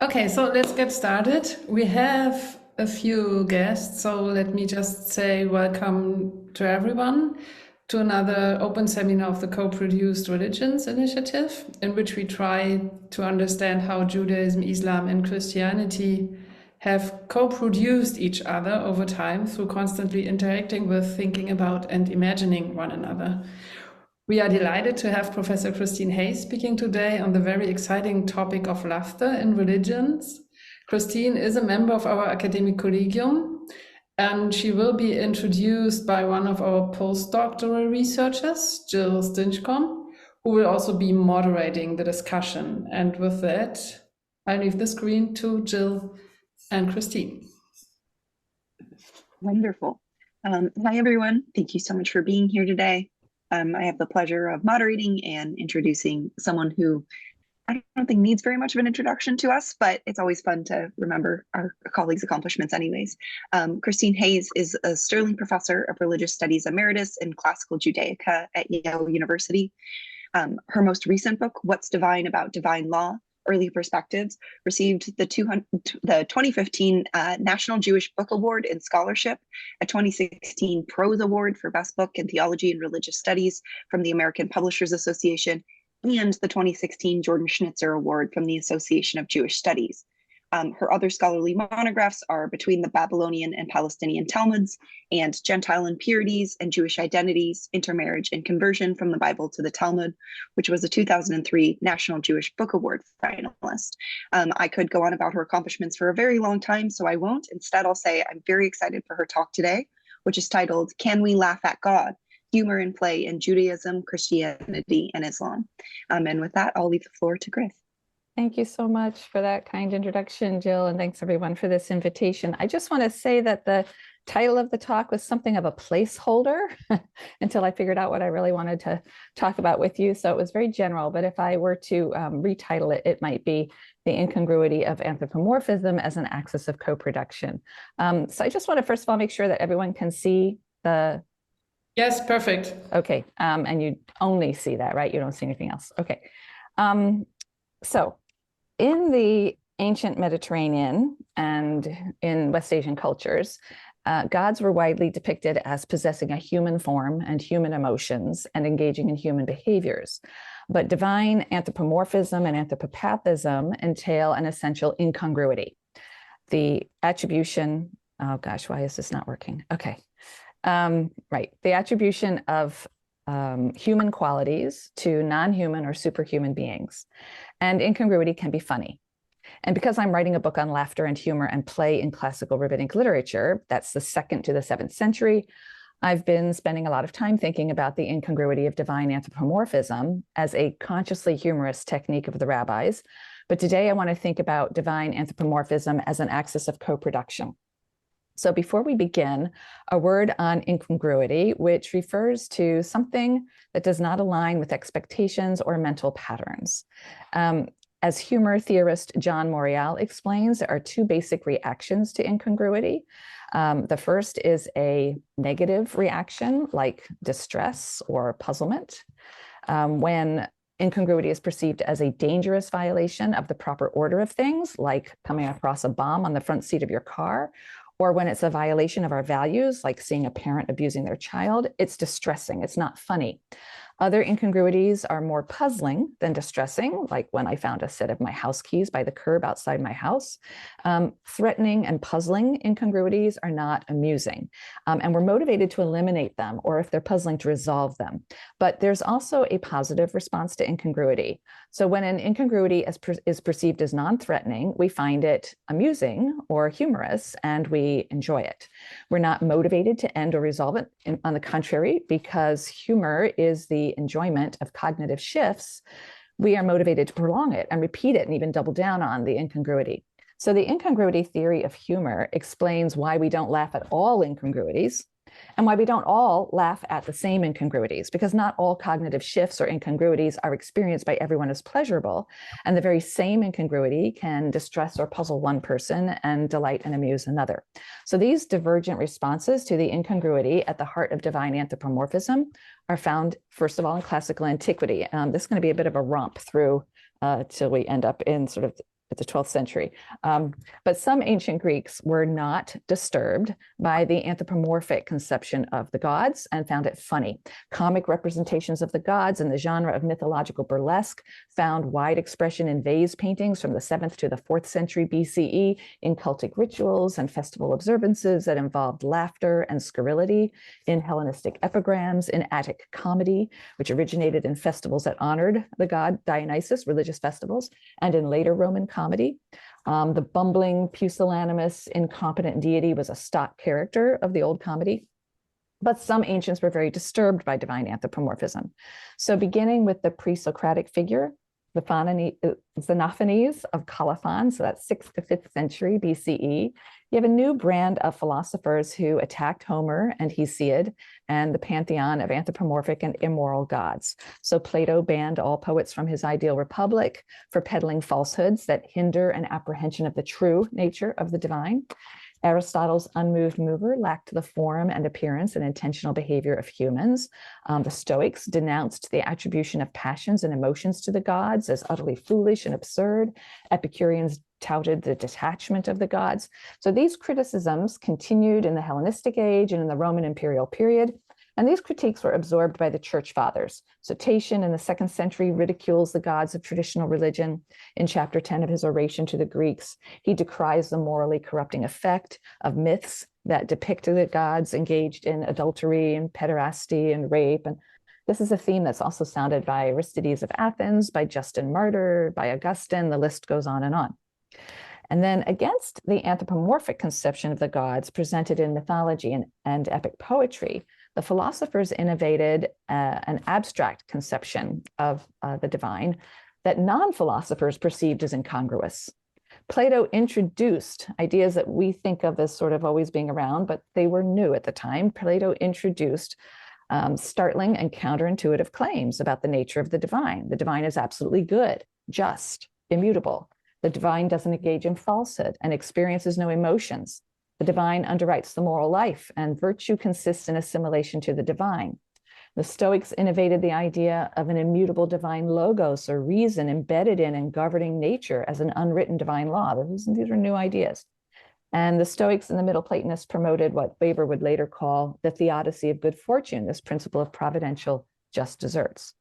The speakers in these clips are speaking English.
Okay, so let's get started. We have a few guests, so let me just say welcome to everyone to another open seminar of the Co-Produced Religions Initiative, in which we try to understand how Judaism, Islam, and Christianity have co-produced each other over time through constantly interacting with, thinking about, and imagining one another. We are delighted to have Professor Christine Hayes speaking today on the very exciting topic of laughter in religions. Christine is a member of our academic collegium, and she will be introduced by one of our postdoctoral researchers, Jill Stinchcombe, who will also be moderating the discussion. And with that, I leave the screen to Jill and Christine. Wonderful. Hi, everyone. Thank you so much for being here today. I have the pleasure of moderating and introducing someone who I don't think needs very much of an introduction to us, but it's always fun to remember our colleagues' accomplishments anyways. Christine Hayes is a Sterling Professor of Religious Studies Emeritus in Classical Judaica at Yale University. Her most recent book, What's Divine About Divine Law? Early Perspectives, received the 2015 National Jewish Book Award in Scholarship, a 2016 Prose Award for Best Book in Theology and Religious Studies from the American Publishers Association, and the 2016 Jordan Schnitzer Award from the Association of Jewish Studies. Her other scholarly monographs are Between the Babylonian and Palestinian Talmuds and Gentile Impurities and Jewish Identities, Intermarriage and Conversion from the Bible to the Talmud, which was a 2003 National Jewish Book Award finalist. I could go on about her accomplishments for a very long time, so I won't. Instead, I'll say I'm very excited for her talk today, which is titled, Can We Laugh at God? Humor and Play in Judaism, Christianity, and Islam. And with that, I'll leave the floor to Griff. Thank you so much for that kind introduction, Jill, and thanks everyone for this invitation. I just want to say that the title of the talk was something of a placeholder until I figured out what I really wanted to talk about with you. So it was very general, but if I were to retitle it, it might be The Incongruity of Anthropomorphism as an Axis of Co-Production. So I just want to first of all make sure that everyone can see the... Yes, perfect. Okay, and you only see that, right? You don't see anything else. Okay. So in the ancient Mediterranean and in West Asian cultures, gods were widely depicted as possessing a human form and human emotions and engaging in human behaviors. But divine anthropomorphism and anthropopathism entail an essential incongruity. The attribution, oh gosh, why is this not working? Okay, right. The attribution of human qualities to non-human or superhuman beings. And incongruity can be funny. And because I'm writing a book on laughter and humor and play in classical rabbinic literature, that's the 2nd to the 7th century, I've been spending a lot of time thinking about the incongruity of divine anthropomorphism as a consciously humorous technique of the rabbis. But today I want to think about divine anthropomorphism as an axis of co-production. So before we begin, a word on incongruity, which refers to something that does not align with expectations or mental patterns. As humor theorist John Morial explains, there are 2 basic reactions to incongruity. The first is a negative reaction, like distress or puzzlement, when incongruity is perceived as a dangerous violation of the proper order of things, like coming across a bomb on the front seat of your car, or when it's a violation of our values, like seeing a parent abusing their child. It's distressing, it's not funny. Other incongruities are more puzzling than distressing, like when I found a set of my house keys by the curb outside my house. Threatening and puzzling incongruities are not amusing, and we're motivated to eliminate them, or if they're puzzling, to resolve them. But there's also a positive response to incongruity. So when an incongruity is perceived as non-threatening, we find it amusing or humorous, and we enjoy it. We're not motivated to end or resolve it. On the contrary, because humor is the enjoyment of cognitive shifts, we are motivated to prolong it and repeat it and even double down on the incongruity. So the incongruity theory of humor explains why we don't laugh at all incongruities and why we don't all laugh at the same incongruities, because not all cognitive shifts or incongruities are experienced by everyone as pleasurable. And the very same incongruity can distress or puzzle one person and delight and amuse another. So these divergent responses to the incongruity at the heart of divine anthropomorphism are found, first of all, in classical antiquity. This is going to be a bit of a romp through till we end up in sort of at the 12th century. But some ancient Greeks were not disturbed by the anthropomorphic conception of the gods and found it funny. Comic representations of the gods in the genre of mythological burlesque found wide expression in vase paintings from the 7th to the 4th century BCE, in cultic rituals and festival observances that involved laughter and scurrility, in Hellenistic epigrams, in Attic comedy, which originated in festivals that honored the god Dionysus, religious festivals, and in later Roman comedy. The bumbling, pusillanimous, incompetent deity was a stock character of the old comedy. But some ancients were very disturbed by divine anthropomorphism. So beginning with the pre-Socratic figure, Xenophanes of Colophon, so that's 6th to 5th century BCE, you have a new brand of philosophers who attacked Homer and Hesiod and the pantheon of anthropomorphic and immoral gods. So Plato banned all poets from his ideal republic for peddling falsehoods that hinder an apprehension of the true nature of the divine. Aristotle's unmoved mover lacked the form and appearance and intentional behavior of humans. The Stoics denounced the attribution of passions and emotions to the gods as utterly foolish and absurd. Epicureans touted the detachment of the gods. So these criticisms continued in the Hellenistic age and in the Roman imperial period. And these critiques were absorbed by the church fathers. So Tatian in the 2nd century ridicules the gods of traditional religion. In chapter 10 of his oration to the Greeks, he decries the morally corrupting effect of myths that depicted the gods engaged in adultery and pederasty and rape. And this is a theme that's also sounded by Aristides of Athens, by Justin Martyr, by Augustine, the list goes on and on. And then against the anthropomorphic conception of the gods presented in mythology and epic poetry, the philosophers innovated an abstract conception of the divine that non-philosophers perceived as incongruous. Plato introduced ideas that we think of as sort of always being around, but they were new at the time. Plato introduced startling and counterintuitive claims about the nature of the divine. The divine is absolutely good, just, immutable. The divine doesn't engage in falsehood and experiences no emotions. The divine underwrites the moral life, and virtue consists in assimilation to the divine. The Stoics innovated the idea of an immutable divine logos, or reason, embedded in and governing nature as an unwritten divine law. These were new ideas. And the Stoics and the Middle Platonists promoted what Weber would later call the theodicy of good fortune, this principle of providential just deserts.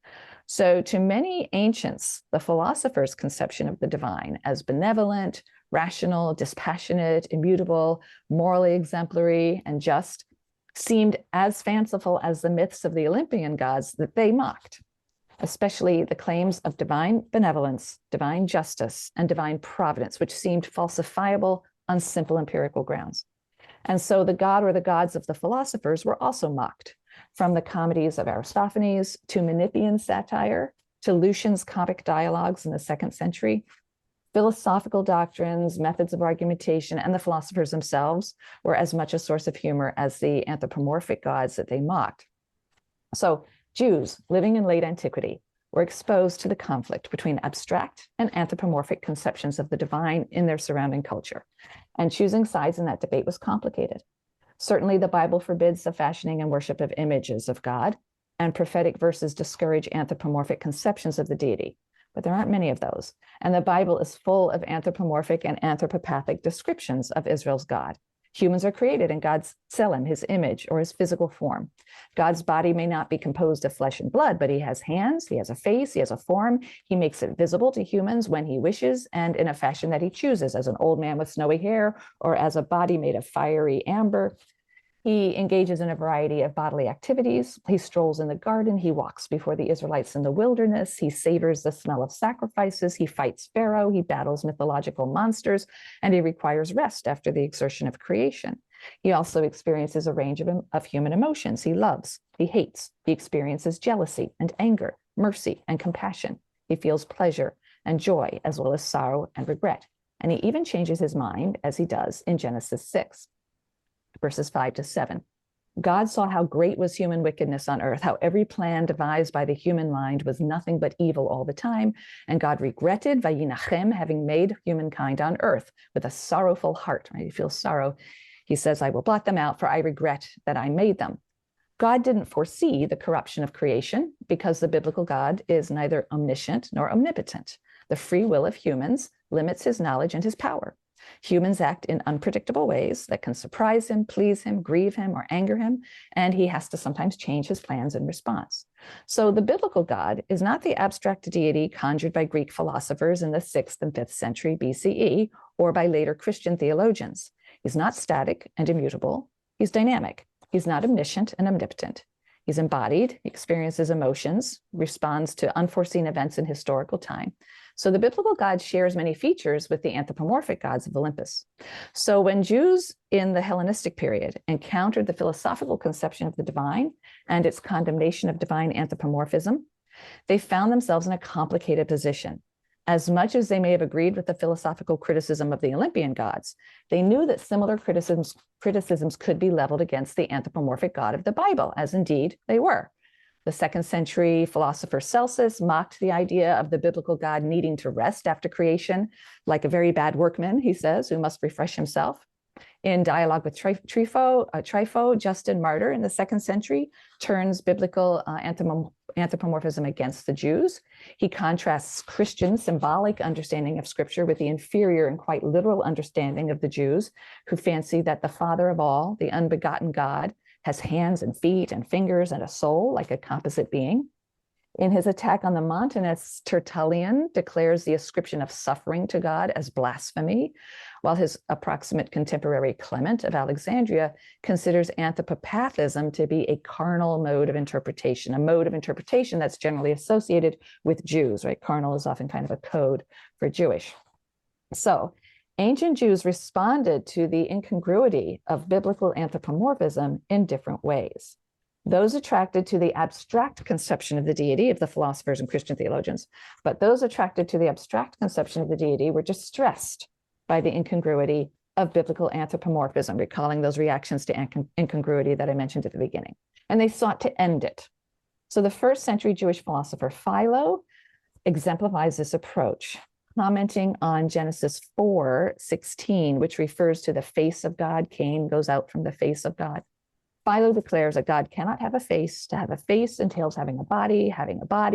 So to many ancients, the philosophers' conception of the divine as benevolent, rational, dispassionate, immutable, morally exemplary, and just seemed as fanciful as the myths of the Olympian gods that they mocked, especially the claims of divine benevolence, divine justice, and divine providence, which seemed falsifiable on simple empirical grounds. And so the god or the gods of the philosophers were also mocked, from the comedies of Aristophanes to Menippean satire to Lucian's comic dialogues in the 2nd century. Philosophical doctrines, methods of argumentation, and the philosophers themselves were as much a source of humor as the anthropomorphic gods that they mocked. So Jews living in late antiquity were exposed to the conflict between abstract and anthropomorphic conceptions of the divine in their surrounding culture. And choosing sides in that debate was complicated. Certainly, the Bible forbids the fashioning and worship of images of God, and prophetic verses discourage anthropomorphic conceptions of the deity. But there aren't many of those. And the Bible is full of anthropomorphic and anthropopathic descriptions of Israel's God. Humans are created in God's tselem, his image, or his physical form. God's body may not be composed of flesh and blood, but he has hands, he has a face, he has a form. He makes it visible to humans when he wishes and in a fashion that he chooses, as an old man with snowy hair or as a body made of fiery amber. He engages in a variety of bodily activities. He strolls in the garden. He walks before the Israelites in the wilderness. He savors the smell of sacrifices. He fights Pharaoh. He battles mythological monsters, and he requires rest after the exertion of creation. He also experiences a range of human emotions. He loves, he hates, he experiences jealousy and anger, mercy and compassion. He feels pleasure and joy, as well as sorrow and regret. And he even changes his mind, as he does in Genesis 6. Verses 5 to 7. God saw how great was human wickedness on earth, how every plan devised by the human mind was nothing but evil all the time. And God regretted, vayinachem, having made humankind on earth with a sorrowful heart. Right? He feels sorrow. He says, I will blot them out, for I regret that I made them. God didn't foresee the corruption of creation because the biblical God is neither omniscient nor omnipotent. The free will of humans limits his knowledge and his power. Humans act in unpredictable ways that can surprise him, please him, grieve him, or anger him, and he has to sometimes change his plans in response. So the biblical God is not the abstract deity conjured by Greek philosophers in the 6th and 5th century BCE or by later Christian theologians. He's not static and immutable. He's dynamic. He's not omniscient and omnipotent. He's embodied, experiences emotions, responds to unforeseen events in historical time. So the biblical God shares many features with the anthropomorphic gods of Olympus. So when Jews in the Hellenistic period encountered the philosophical conception of the divine and its condemnation of divine anthropomorphism, they found themselves in a complicated position. As much as they may have agreed with the philosophical criticism of the Olympian gods, they knew that similar criticisms could be leveled against the anthropomorphic God of the Bible, as indeed they were. The 2nd century philosopher Celsus mocked the idea of the biblical God needing to rest after creation, like a very bad workman, he says, who must refresh himself. In dialogue with Trypho, Justin Martyr in the 2nd century turns biblical anthropomorphism against the Jews. He contrasts Christian symbolic understanding of Scripture with the inferior and quite literal understanding of the Jews, who fancy that the Father of all, the unbegotten God, has hands and feet and fingers and a soul like a composite being. In his attack on the Montanists, Tertullian declares the ascription of suffering to God as blasphemy, while his approximate contemporary Clement of Alexandria considers anthropopathism to be a carnal mode of interpretation, a mode of interpretation that's generally associated with Jews, right? Carnal is often kind of a code for Jewish. So ancient Jews responded to the incongruity of biblical anthropomorphism in different ways. Those attracted to the abstract conception of the deity of the philosophers and Christian theologians, but those attracted to the abstract conception of the deity were distressed by the incongruity of biblical anthropomorphism, recalling those reactions to incongruity that I mentioned at the beginning. And they sought to end it. So the 1st century Jewish philosopher Philo exemplifies this approach, commenting on Genesis 4:16, which refers to the face of God. Cain goes out from the face of God. Philo declares that God cannot have a face. To have a face entails having a body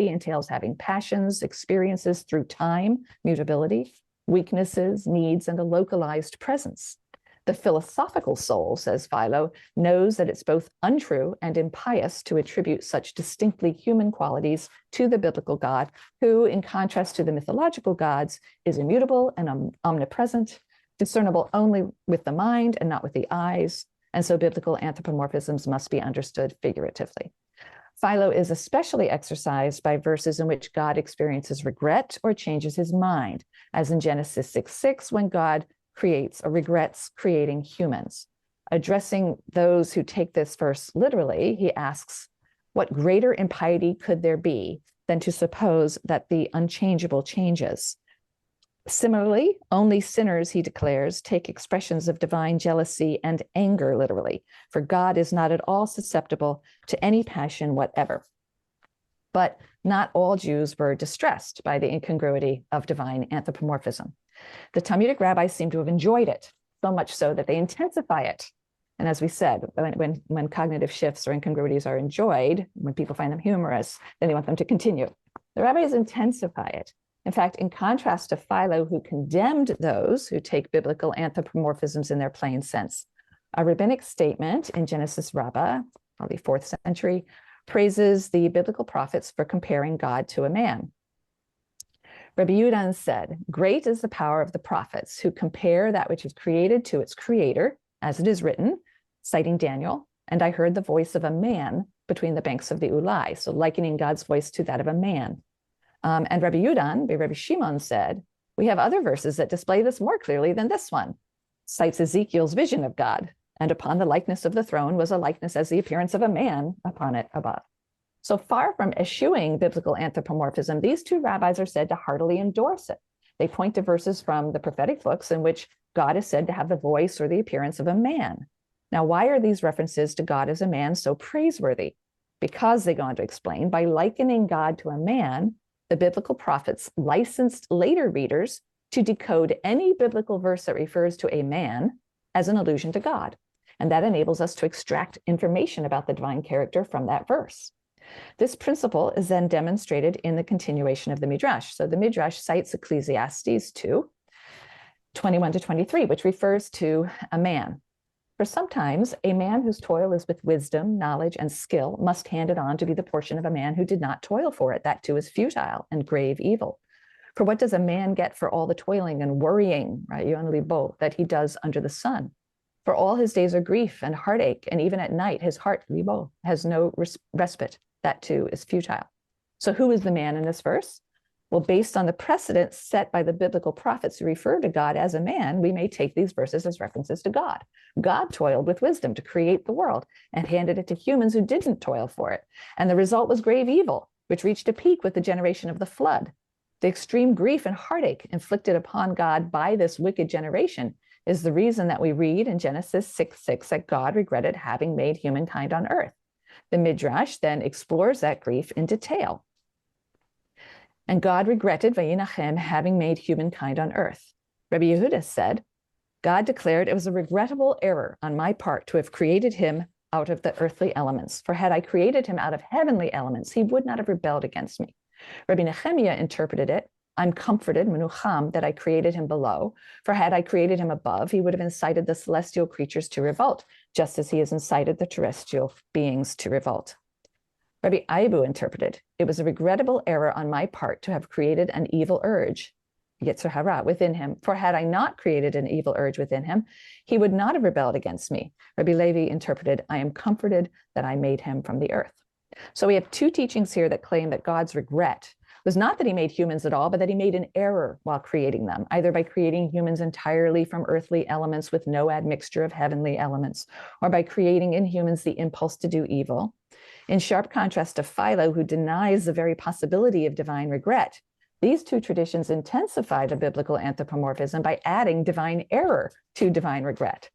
entails having passions, experiences through time, mutability, weaknesses, needs, and a localized presence. The philosophical soul, says Philo, knows that it's both untrue and impious to attribute such distinctly human qualities to the biblical God, who, in contrast to the mythological gods, is immutable and omnipresent, discernible only with the mind and not with the eyes, and so biblical anthropomorphisms must be understood figuratively. Philo is especially exercised by verses in which God experiences regret or changes his mind, as in Genesis 6:6, when God creates or regrets creating humans. Addressing those who take this verse literally, he asks, what greater impiety could there be than to suppose that the unchangeable changes? Similarly, only sinners, he declares, take expressions of divine jealousy and anger literally, for God is not at all susceptible to any passion whatever. But not all Jews were distressed by the incongruity of divine anthropomorphism. The Talmudic rabbis seem to have enjoyed it, so much so that they intensify it. And as we said, when cognitive shifts or incongruities are enjoyed, when people find them humorous, then they want them to continue. The rabbis intensify it. In fact, in contrast to Philo, who condemned those who take biblical anthropomorphisms in their plain sense, a rabbinic statement in Genesis Rabbah, probably 4th century, praises the biblical prophets for comparing God to a man. Rabbi Yudan said, great is the power of the prophets who compare that which is created to its creator, as it is written, citing Daniel, and I heard the voice of a man between the banks of the Ulai, so likening God's voice to that of a man. And Rabbi Yudan, Rabbi Shimon said, we have other verses that display this more clearly than this one. Cites Ezekiel's vision of God, and upon the likeness of the throne was a likeness as the appearance of a man upon it above. So far from eschewing biblical anthropomorphism, these two rabbis are said to heartily endorse it. They point to verses from the prophetic books in which God is said to have the voice or the appearance of a man. Now, why are these references to God as a man so praiseworthy? Because, they go on to explain, by likening God to a man, the biblical prophets licensed later readers to decode any biblical verse that refers to a man as an allusion to God. And that enables us to extract information about the divine character from that verse. This principle is then demonstrated in the continuation of the Midrash. So the Midrash cites Ecclesiastes 2, 21 to 23, which refers to a man. For sometimes a man whose toil is with wisdom, knowledge, and skill must hand it on to be the portion of a man who did not toil for it. That too is futile and grave evil. For what does a man get for all the toiling and worrying, right, libo, that he does under the sun? For all his days are grief and heartache, and even at night his heart, libo, has no respite. That too is futile. So who is the man in this verse? Well, based on the precedent set by the biblical prophets who refer to God as a man, we may take these verses as references to God. God toiled with wisdom to create the world and handed it to humans who didn't toil for it. And the result was grave evil, which reached a peak with the generation of the flood. The extreme grief and heartache inflicted upon God by this wicked generation is the reason that we read in Genesis 6:6 that God regretted having made humankind on earth. The Midrash then explores that grief in detail. And God regretted Vayinachem having made humankind on earth. Rabbi Yehuda said, God declared it was a regrettable error on my part to have created him out of the earthly elements. For had I created him out of heavenly elements, he would not have rebelled against me. Rabbi Nehemiah interpreted it, I'm comforted, menucham, that I created him below. For had I created him above, he would have incited the celestial creatures to revolt, just as he has incited the terrestrial beings to revolt. Rabbi Aibu interpreted, it was a regrettable error on my part to have created an evil urge, Yetzer Hara, within him. For had I not created an evil urge within him, he would not have rebelled against me. Rabbi Levi interpreted, I am comforted that I made him from the earth. So we have two teachings here that claim that God's regret was not that he made humans at all, but that he made an error while creating them, either by creating humans entirely from earthly elements with no admixture of heavenly elements, or by creating in humans the impulse to do evil. In sharp contrast to Philo, who denies the very possibility of divine regret, these two traditions intensify the biblical anthropomorphism by adding divine error to divine regret.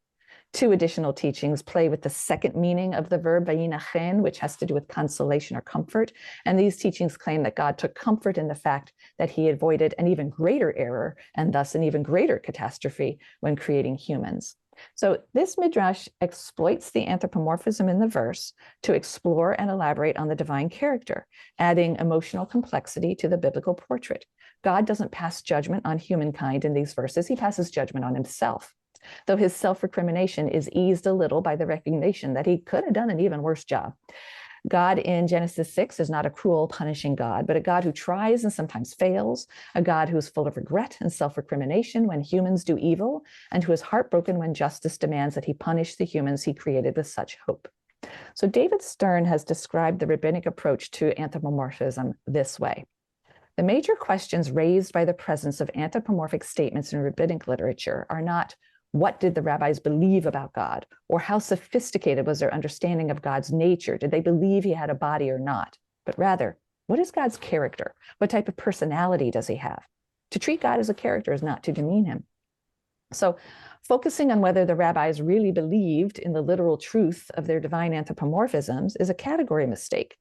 Two additional teachings play with the second meaning of the verb vayinachen, which has to do with consolation or comfort. And these teachings claim that God took comfort in the fact that he avoided an even greater error and thus an even greater catastrophe when creating humans. So this midrash exploits the anthropomorphism in the verse to explore and elaborate on the divine character, adding emotional complexity to the biblical portrait. God doesn't pass judgment on humankind in these verses. He passes judgment on himself, though his self-recrimination is eased a little by the recognition that he could have done an even worse job. God in Genesis 6 is not a cruel, punishing God, but a God who tries and sometimes fails, a God who is full of regret and self-recrimination when humans do evil, and who is heartbroken when justice demands that he punish the humans he created with such hope. So David Stern has described the rabbinic approach to anthropomorphism this way. The major questions raised by the presence of anthropomorphic statements in rabbinic literature are not what did the rabbis believe about God, or how sophisticated was their understanding of God's nature? Did they believe he had a body or not? But rather, what is God's character? What type of personality does he have? To treat God as a character is not to demean him. So focusing on whether the rabbis really believed in the literal truth of their divine anthropomorphisms is a category mistake.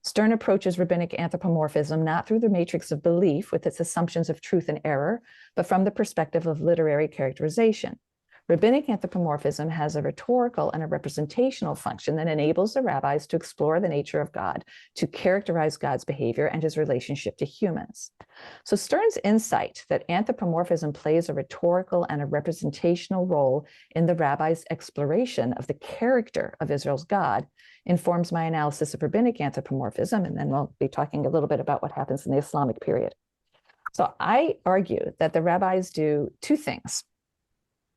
Stern approaches rabbinic anthropomorphism not through the matrix of belief with its assumptions of truth and error, but from the perspective of literary characterization. Rabbinic anthropomorphism has a rhetorical and a representational function that enables the rabbis to explore the nature of God, to characterize God's behavior and his relationship to humans. So Stern's insight that anthropomorphism plays a rhetorical and a representational role in the rabbis' exploration of the character of Israel's God informs my analysis of rabbinic anthropomorphism, and then we'll be talking a little bit about what happens in the Islamic period. So I argue that the rabbis do two things.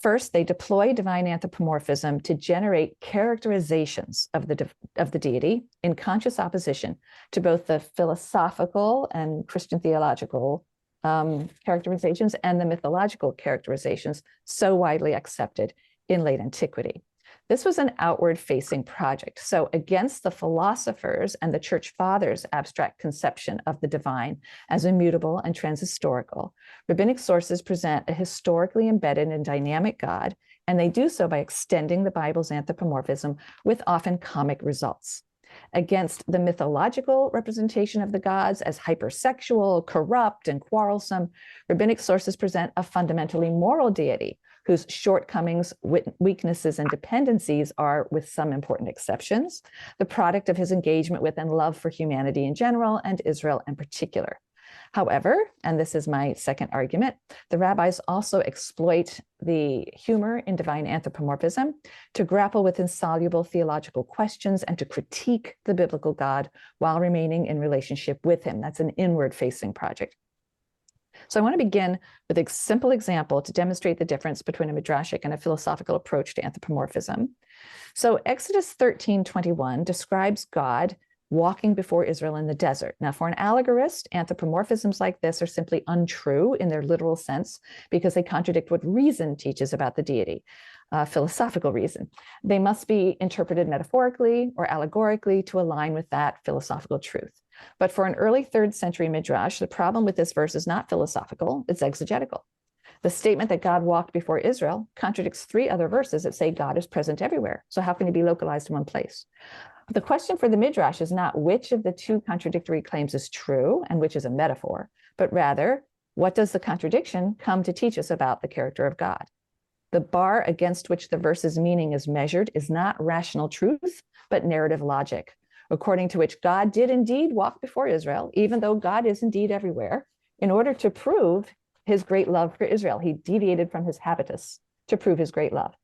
First, they deploy divine anthropomorphism to generate characterizations of the deity in conscious opposition to both the philosophical and Christian theological characterizations and the mythological characterizations so widely accepted in late antiquity. This was an outward-facing project. So against the philosophers and the church fathers' abstract conception of the divine as immutable and transhistorical, rabbinic sources present a historically embedded and dynamic God, and they do so by extending the Bible's anthropomorphism with often comic results. Against the mythological representation of the gods as hypersexual, corrupt, and quarrelsome, rabbinic sources present a fundamentally moral deity whose shortcomings, weaknesses, and dependencies are, with some important exceptions, the product of his engagement with and love for humanity in general and Israel in particular. However, and this is my second argument, the rabbis also exploit the humor in divine anthropomorphism to grapple with insoluble theological questions and to critique the biblical God while remaining in relationship with him. That's an inward-facing project. So I want to begin with a simple example to demonstrate the difference between a midrashic and a philosophical approach to anthropomorphism. So Exodus 13:21 describes God walking before Israel in the desert. Now, for an allegorist, anthropomorphisms like this are simply untrue in their literal sense because they contradict what reason teaches about the deity, philosophical reason. They must be interpreted metaphorically or allegorically to align with that philosophical truth. But for an early 3rd century midrash, the problem with this verse is not philosophical, it's exegetical. The statement that God walked before Israel contradicts 3 other verses that say God is present everywhere. So how can he be localized in one place? The question for the Midrash is not which of the 2 contradictory claims is true and which is a metaphor, but rather, what does the contradiction come to teach us about the character of God? The bar against which the verse's meaning is measured is not rational truth, but narrative logic, according to which God did indeed walk before Israel, even though God is indeed everywhere, in order to prove his great love for Israel. He deviated from his habitus to prove his great love.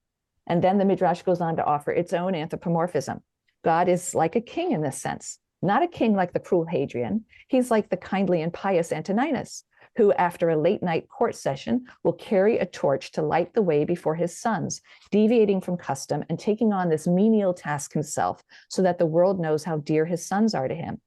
And then the Midrash goes on to offer its own anthropomorphism. God is like a king in this sense, not a king like the cruel Hadrian. He's like the kindly and pious Antoninus, who after a late night court session will carry a torch to light the way before his sons, deviating from custom and taking on this menial task himself so that the world knows how dear his sons are to him.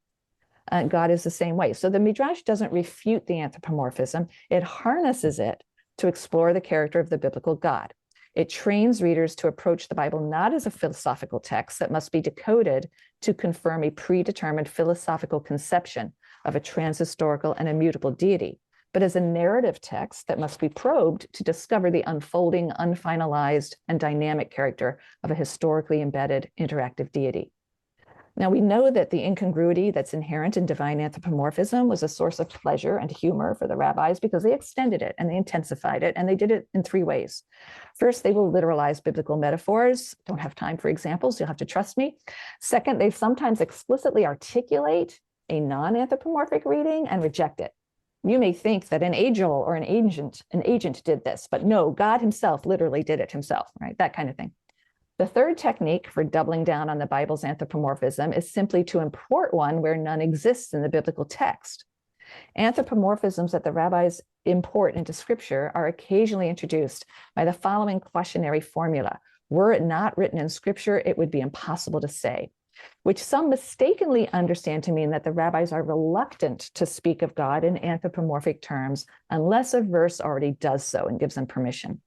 God is the same way. So the Midrash doesn't refute the anthropomorphism, it harnesses it to explore the character of the biblical God. It trains readers to approach the Bible not as a philosophical text that must be decoded to confirm a predetermined philosophical conception of a transhistorical and immutable deity, but as a narrative text that must be probed to discover the unfolding, unfinalized, and dynamic character of a historically embedded interactive deity. Now, we know that the incongruity that's inherent in divine anthropomorphism was a source of pleasure and humor for the rabbis because they extended it and they intensified it, and they did it in 3 ways. First, they will literalize biblical metaphors. Don't have time for examples, you'll have to trust me. Second, they sometimes explicitly articulate a non-anthropomorphic reading and reject it. You may think that an angel or an agent did this, but no, God himself literally did it himself, right? That kind of thing. The third technique for doubling down on the Bible's anthropomorphism is simply to import one where none exists in the biblical text. Anthropomorphisms that the rabbis import into scripture are occasionally introduced by the following cautionary formula. Were it not written in scripture, it would be impossible to say, which some mistakenly understand to mean that the rabbis are reluctant to speak of God in anthropomorphic terms unless a verse already does so and gives them permission.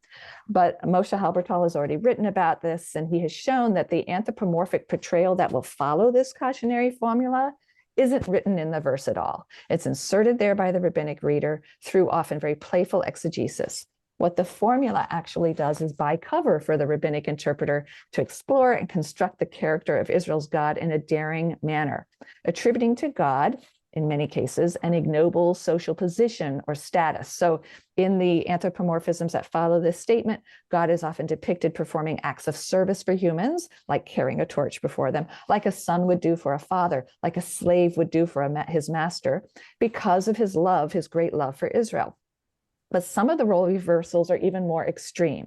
But Moshe Halbertal has already written about this, and he has shown that the anthropomorphic portrayal that will follow this cautionary formula isn't written in the verse at all. It's inserted there by the rabbinic reader through often very playful exegesis. What the formula actually does is buy cover for the rabbinic interpreter to explore and construct the character of Israel's God in a daring manner, attributing to God, in many cases, an ignoble social position or status. So in the anthropomorphisms that follow this statement, God is often depicted performing acts of service for humans, like carrying a torch before them, like a son would do for a father, like a slave would do for his master, because of his love, his great love for Israel. But some of the role reversals are even more extreme.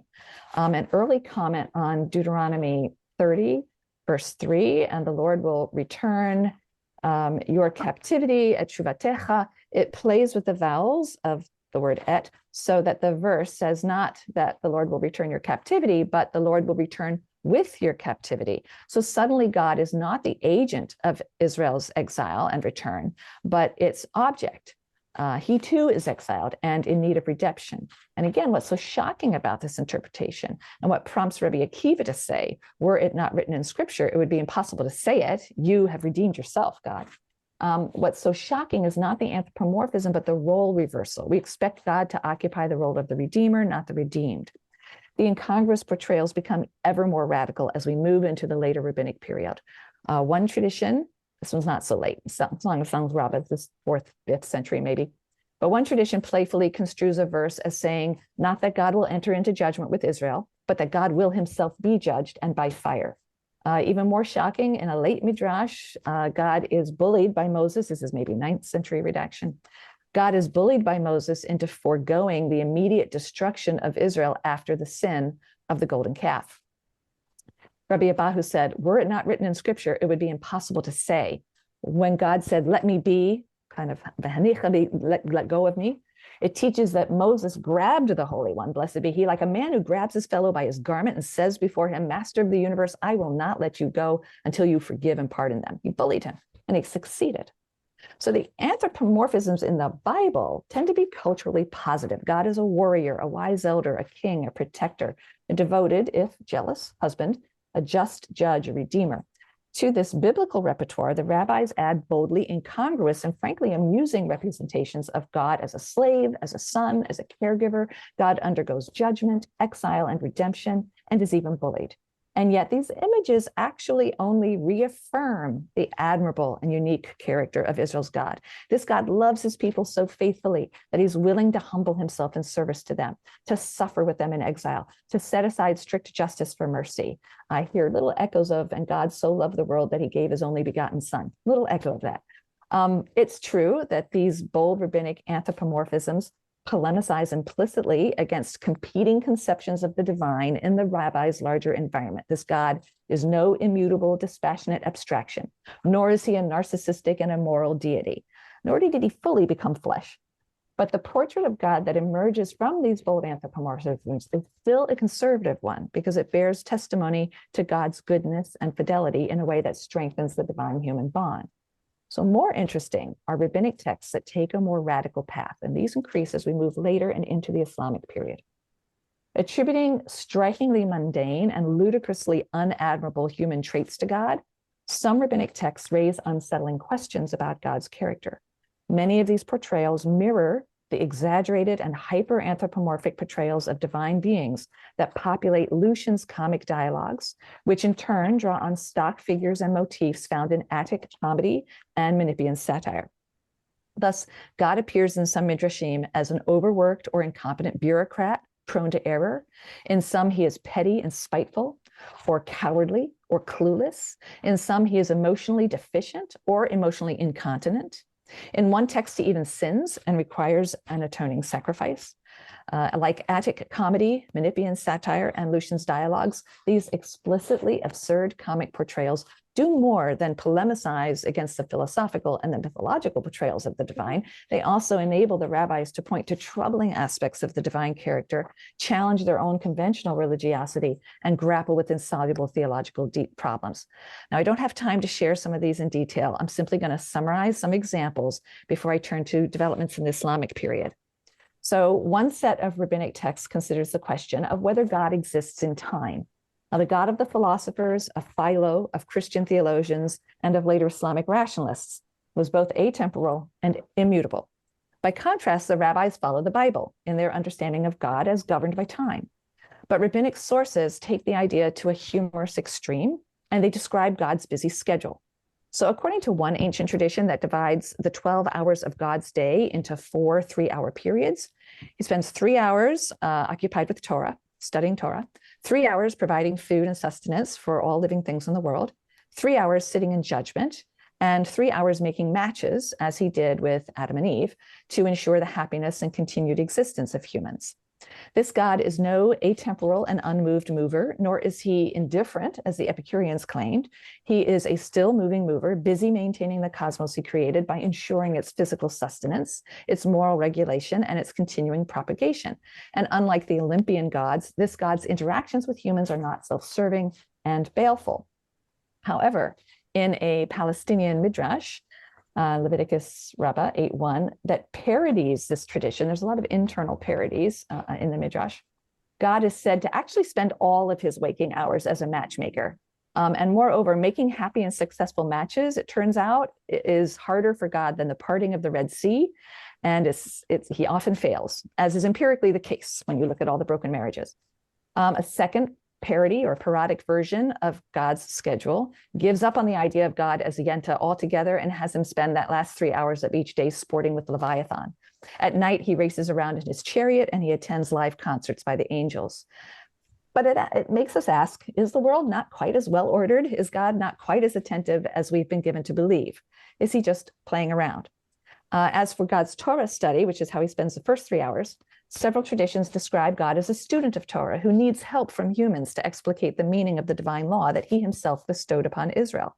An early comment on Deuteronomy 30, verse 3, and the Lord will return your captivity et shuvatecha, it plays with the vowels of the word et, so that the verse says not that the Lord will return your captivity, but the Lord will return with your captivity. So suddenly God is not the agent of Israel's exile and return, but its object. He too is exiled and in need of redemption. And again, what's so shocking about this interpretation and what prompts Rabbi Akiva to say, were it not written in scripture, it would be impossible to say it. You have redeemed yourself, God. What's so shocking is not the anthropomorphism, but the role reversal. We expect God to occupy the role of the Redeemer, not the redeemed. The incongruous portrayals become ever more radical as we move into the later rabbinic period. One tradition, this one's not so late, Song of Songs, Rabbah, this 4th, 5th century maybe. But one tradition playfully construes a verse as saying, not that God will enter into judgment with Israel, but that God will himself be judged and by fire. Even more shocking, in a late Midrash, God is bullied by Moses. This is maybe 9th century redaction. God is bullied by Moses into foregoing the immediate destruction of Israel after the sin of the golden calf. Rabbi Abahu said, were it not written in scripture, it would be impossible to say. When God said, let me be, kind of, let go of me, it teaches that Moses grabbed the Holy One, blessed be he, like a man who grabs his fellow by his garment and says before him, Master of the universe, I will not let you go until you forgive and pardon them. He bullied him, and he succeeded. So the anthropomorphisms in the Bible tend to be culturally positive. God is a warrior, a wise elder, a king, a protector, a devoted, if jealous, husband, a just judge, a redeemer. To this biblical repertoire, the rabbis add boldly incongruous and frankly amusing representations of God as a slave, as a son, as a caregiver. God undergoes judgment, exile, and redemption, and is even bullied. And yet these images actually only reaffirm the admirable and unique character of Israel's God. This God loves his people so faithfully that he's willing to humble himself in service to them, to suffer with them in exile, to set aside strict justice for mercy. I hear little echoes of, and God so loved the world that he gave his only begotten son. Little echo of that. It's true that these bold rabbinic anthropomorphisms polemicize implicitly against competing conceptions of the divine in the rabbi's larger environment. This God is no immutable, dispassionate abstraction, nor is he a narcissistic and immoral deity, nor did he fully become flesh. But the portrait of God that emerges from these bold anthropomorphisms is still a conservative one because it bears testimony to God's goodness and fidelity in a way that strengthens the divine-human bond. So more interesting are rabbinic texts that take a more radical path, and these increase as we move later and into the Islamic period. Attributing strikingly mundane and ludicrously unadmirable human traits to God, some rabbinic texts raise unsettling questions about God's character. Many of these portrayals mirror the exaggerated and hyper-anthropomorphic portrayals of divine beings that populate Lucian's comic dialogues, which in turn draw on stock figures and motifs found in Attic comedy and Menippean satire. Thus, God appears in some midrashim as an overworked or incompetent bureaucrat prone to error. In some, he is petty and spiteful, or cowardly, or clueless. In some, he is emotionally deficient or emotionally incontinent. In one text, he even sins and requires an atoning sacrifice. Like Attic comedy, Menippean satire, and Lucian's dialogues, these explicitly absurd comic portrayals do more than polemicize against the philosophical and the mythological portrayals of the divine. They also enable the rabbis to point to troubling aspects of the divine character, challenge their own conventional religiosity, and grapple with insoluble theological deep problems. Now, I don't have time to share some of these in detail. I'm simply going to summarize some examples before I turn to developments in the Islamic period. So one set of rabbinic texts considers the question of whether God exists in time. Now, the God of the philosophers, of Philo, of Christian theologians, and of later Islamic rationalists was both atemporal and immutable. By contrast, the rabbis follow the Bible in their understanding of God as governed by time. But rabbinic sources take the idea to a humorous extreme, and they describe God's busy schedule. So according to one ancient tradition that divides the 12 hours of God's day into 4 3-hour periods, he spends 3 hours occupied with Torah, studying Torah, 3 hours providing food and sustenance for all living things in the world, 3 hours sitting in judgment, and 3 hours making matches, as he did with Adam and Eve, to ensure the happiness and continued existence of humans. This God is no atemporal and unmoved mover, nor is he indifferent, as the Epicureans claimed. He is a still moving mover, busy maintaining the cosmos he created by ensuring its physical sustenance, its moral regulation, and its continuing propagation. And unlike the Olympian gods, this God's interactions with humans are not self-serving and baleful. However, in a Palestinian midrash, Leviticus Rabbah 8:1, that parodies this tradition. There's a lot of internal parodies in the Midrash. God is said to actually spend all of his waking hours as a matchmaker. And moreover, making happy and successful matches, it turns out, is harder for God than the parting of the Red Sea. And he often fails, as is empirically the case when you look at all the broken marriages. A second parody or parodic version of God's schedule gives up on the idea of God as a yenta altogether and has him spend that last 3 hours of each day sporting with Leviathan. At night, he races around in his chariot and he attends live concerts by the angels. But it makes us ask, is the world not quite as well ordered? Is God not quite as attentive as we've been given to believe? Is he just playing around? As for God's Torah study, which is how he spends the first 3 hours, several traditions describe God as a student of Torah who needs help from humans to explicate the meaning of the divine law that he himself bestowed upon Israel.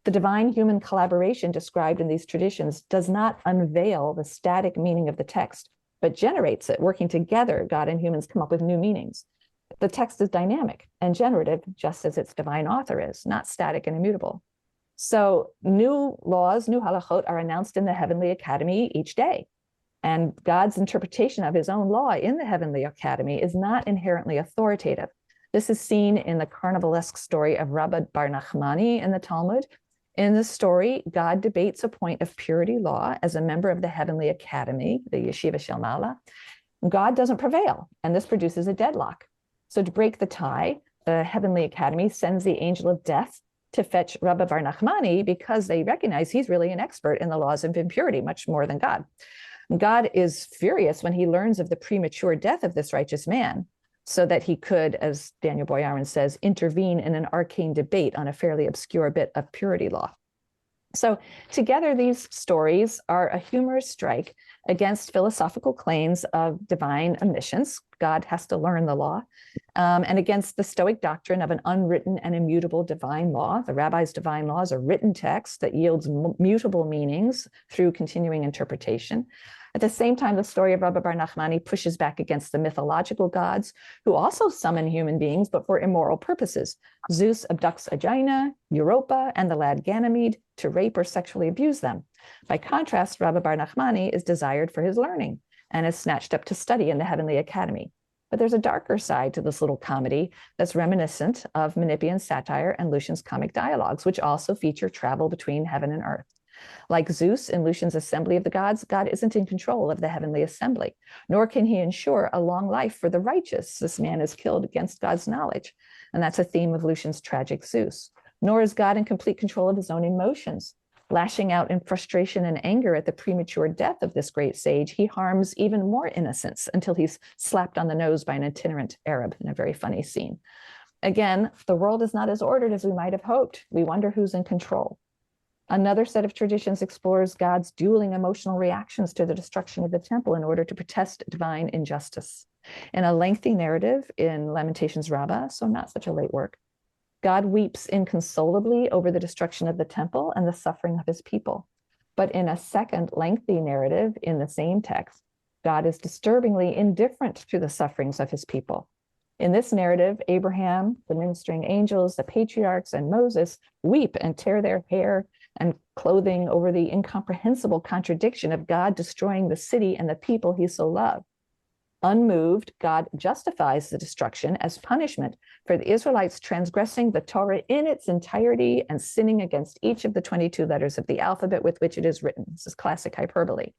The divine-human collaboration described in these traditions does not unveil the static meaning of the text, but generates it. Working together, God and humans come up with new meanings. The text is dynamic and generative, just as its divine author is, not static and immutable. So new laws, new halachot, are announced in the Heavenly Academy each day. And God's interpretation of his own law in the Heavenly Academy is not inherently authoritative. This is seen in the carnivalesque story of Rabbi Bar Nachmani in the Talmud. In the story, God debates a point of purity law as a member of the Heavenly Academy, the Yeshiva Shel Ma'ala. God doesn't prevail, and this produces a deadlock. So to break the tie, the Heavenly Academy sends the angel of death to fetch Rabbi Bar Nachmani because they recognize he's really an expert in the laws of impurity, much more than God. God is furious when he learns of the premature death of this righteous man, so that he could, as Daniel Boyarin says, intervene in an arcane debate on a fairly obscure bit of purity law. So together, these stories are a humorous strike against philosophical claims of divine omniscience. God has to learn the law, and against the Stoic doctrine of an unwritten and immutable divine law. The rabbi's divine law is a written text that yields mutable meanings through continuing interpretation. At the same time, the story of Rabbi Bar Nachmani pushes back against the mythological gods who also summon human beings, but for immoral purposes. Zeus abducts Aegina, Europa, and the lad Ganymede to rape or sexually abuse them. By contrast, Rabbi Bar Nachmani is desired for his learning and is snatched up to study in the Heavenly Academy. But there's a darker side to this little comedy that's reminiscent of Menippean's satire and Lucian's comic dialogues, which also feature travel between heaven and earth. Like Zeus in Lucian's Assembly of the Gods, God isn't in control of the heavenly assembly, nor can he ensure a long life for the righteous. This man is killed against God's knowledge, and that's a theme of Lucian's tragic Zeus. Nor is God in complete control of his own emotions. Lashing out in frustration and anger at the premature death of this great sage, he harms even more innocents until he's slapped on the nose by an itinerant Arab in a very funny scene. Again, the world is not as ordered as we might have hoped. We wonder who's in control. Another set of traditions explores God's dueling emotional reactions to the destruction of the temple in order to protest divine injustice. In a lengthy narrative in Lamentations Rabbah, so not such a late work, God weeps inconsolably over the destruction of the temple and the suffering of his people. But in a second lengthy narrative in the same text, God is disturbingly indifferent to the sufferings of his people. In this narrative, Abraham, the ministering angels, the patriarchs, and Moses weep and tear their hair and clothing over the incomprehensible contradiction of God destroying the city and the people he so loved. Unmoved, God justifies the destruction as punishment for the Israelites transgressing the Torah in its entirety and sinning against each of the 22 letters of the alphabet with which it is written. This is classic hyperbole.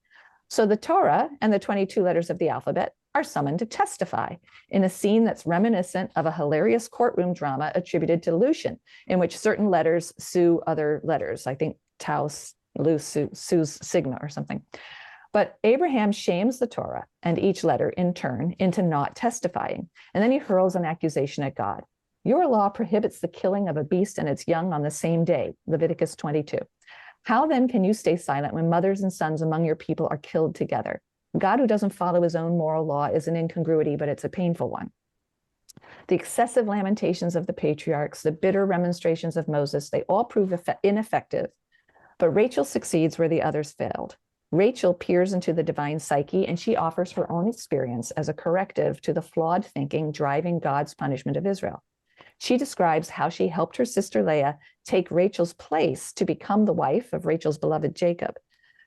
So the Torah and the 22 letters of the alphabet are summoned to testify in a scene that's reminiscent of a hilarious courtroom drama attributed to Lucian, in which certain letters sue other letters. I think Tau sues Sigma or something. But Abraham shames the Torah and each letter in turn into not testifying. And then he hurls an accusation at God. Your law prohibits the killing of a beast and its young on the same day, Leviticus 22. How then can you stay silent when mothers and sons among your people are killed together? God, who doesn't follow his own moral law, is an incongruity, but it's a painful one. The excessive lamentations of the patriarchs, the bitter remonstrations of Moses, they all prove ineffective. But Rachel succeeds where the others failed. Rachel peers into the divine psyche, and she offers her own experience as a corrective to the flawed thinking driving God's punishment of Israel. She describes how she helped her sister Leah take Rachel's place to become the wife of Rachel's beloved Jacob.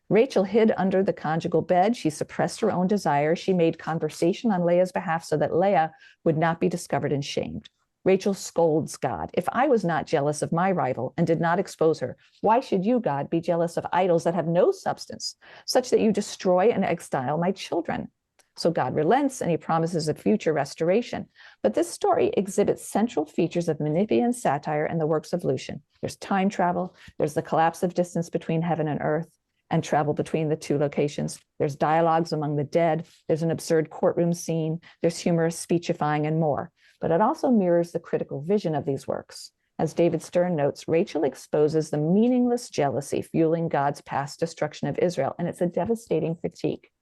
Rachel hid under the conjugal bed. She suppressed her own desire. She made conversation on Leah's behalf so that Leah would not be discovered and shamed. Rachel scolds God. If I was not jealous of my rival and did not expose her, why should you, God, be jealous of idols that have no substance, such that you destroy and exile my children? So God relents and he promises a future restoration. But this story exhibits central features of Menippean satire and the works of Lucian. There's time travel, there's the collapse of distance between heaven and earth, and travel between the two locations. There's dialogues among the dead, there's an absurd courtroom scene, there's humorous speechifying and more. But it also mirrors the critical vision of these works. As David Stern notes, Rachel exposes the meaningless jealousy fueling God's past destruction of Israel, and it's a devastating critique.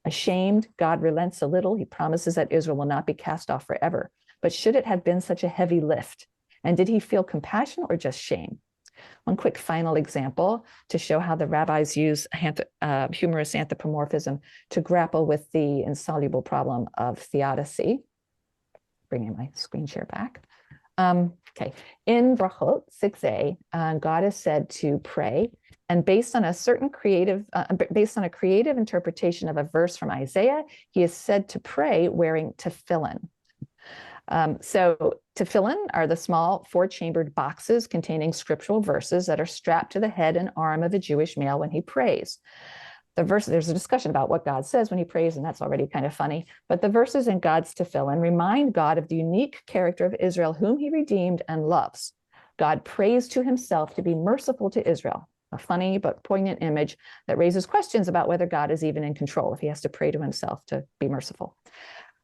Ashamed, God relents a little. He promises that Israel will not be cast off forever. But should it have been such a heavy lift? And did he feel compassion or just shame? One quick final example to show how the rabbis use humorous anthropomorphism to grapple with the insoluble problem of theodicy. Bringing my screen share back. Okay, in Brachot 6a, God is said to pray, and based on a creative interpretation of a verse from Isaiah, he is said to pray wearing tefillin. So tefillin are the small 4-chambered boxes containing scriptural verses that are strapped to the head and arm of a Jewish male when he prays. There's a discussion about what God says when he prays, and that's already kind of funny. But the verses in God's tefillin remind God of the unique character of Israel, whom he redeemed and loves. God prays to himself to be merciful to Israel, a funny but poignant image that raises questions about whether God is even in control if he has to pray to himself to be merciful.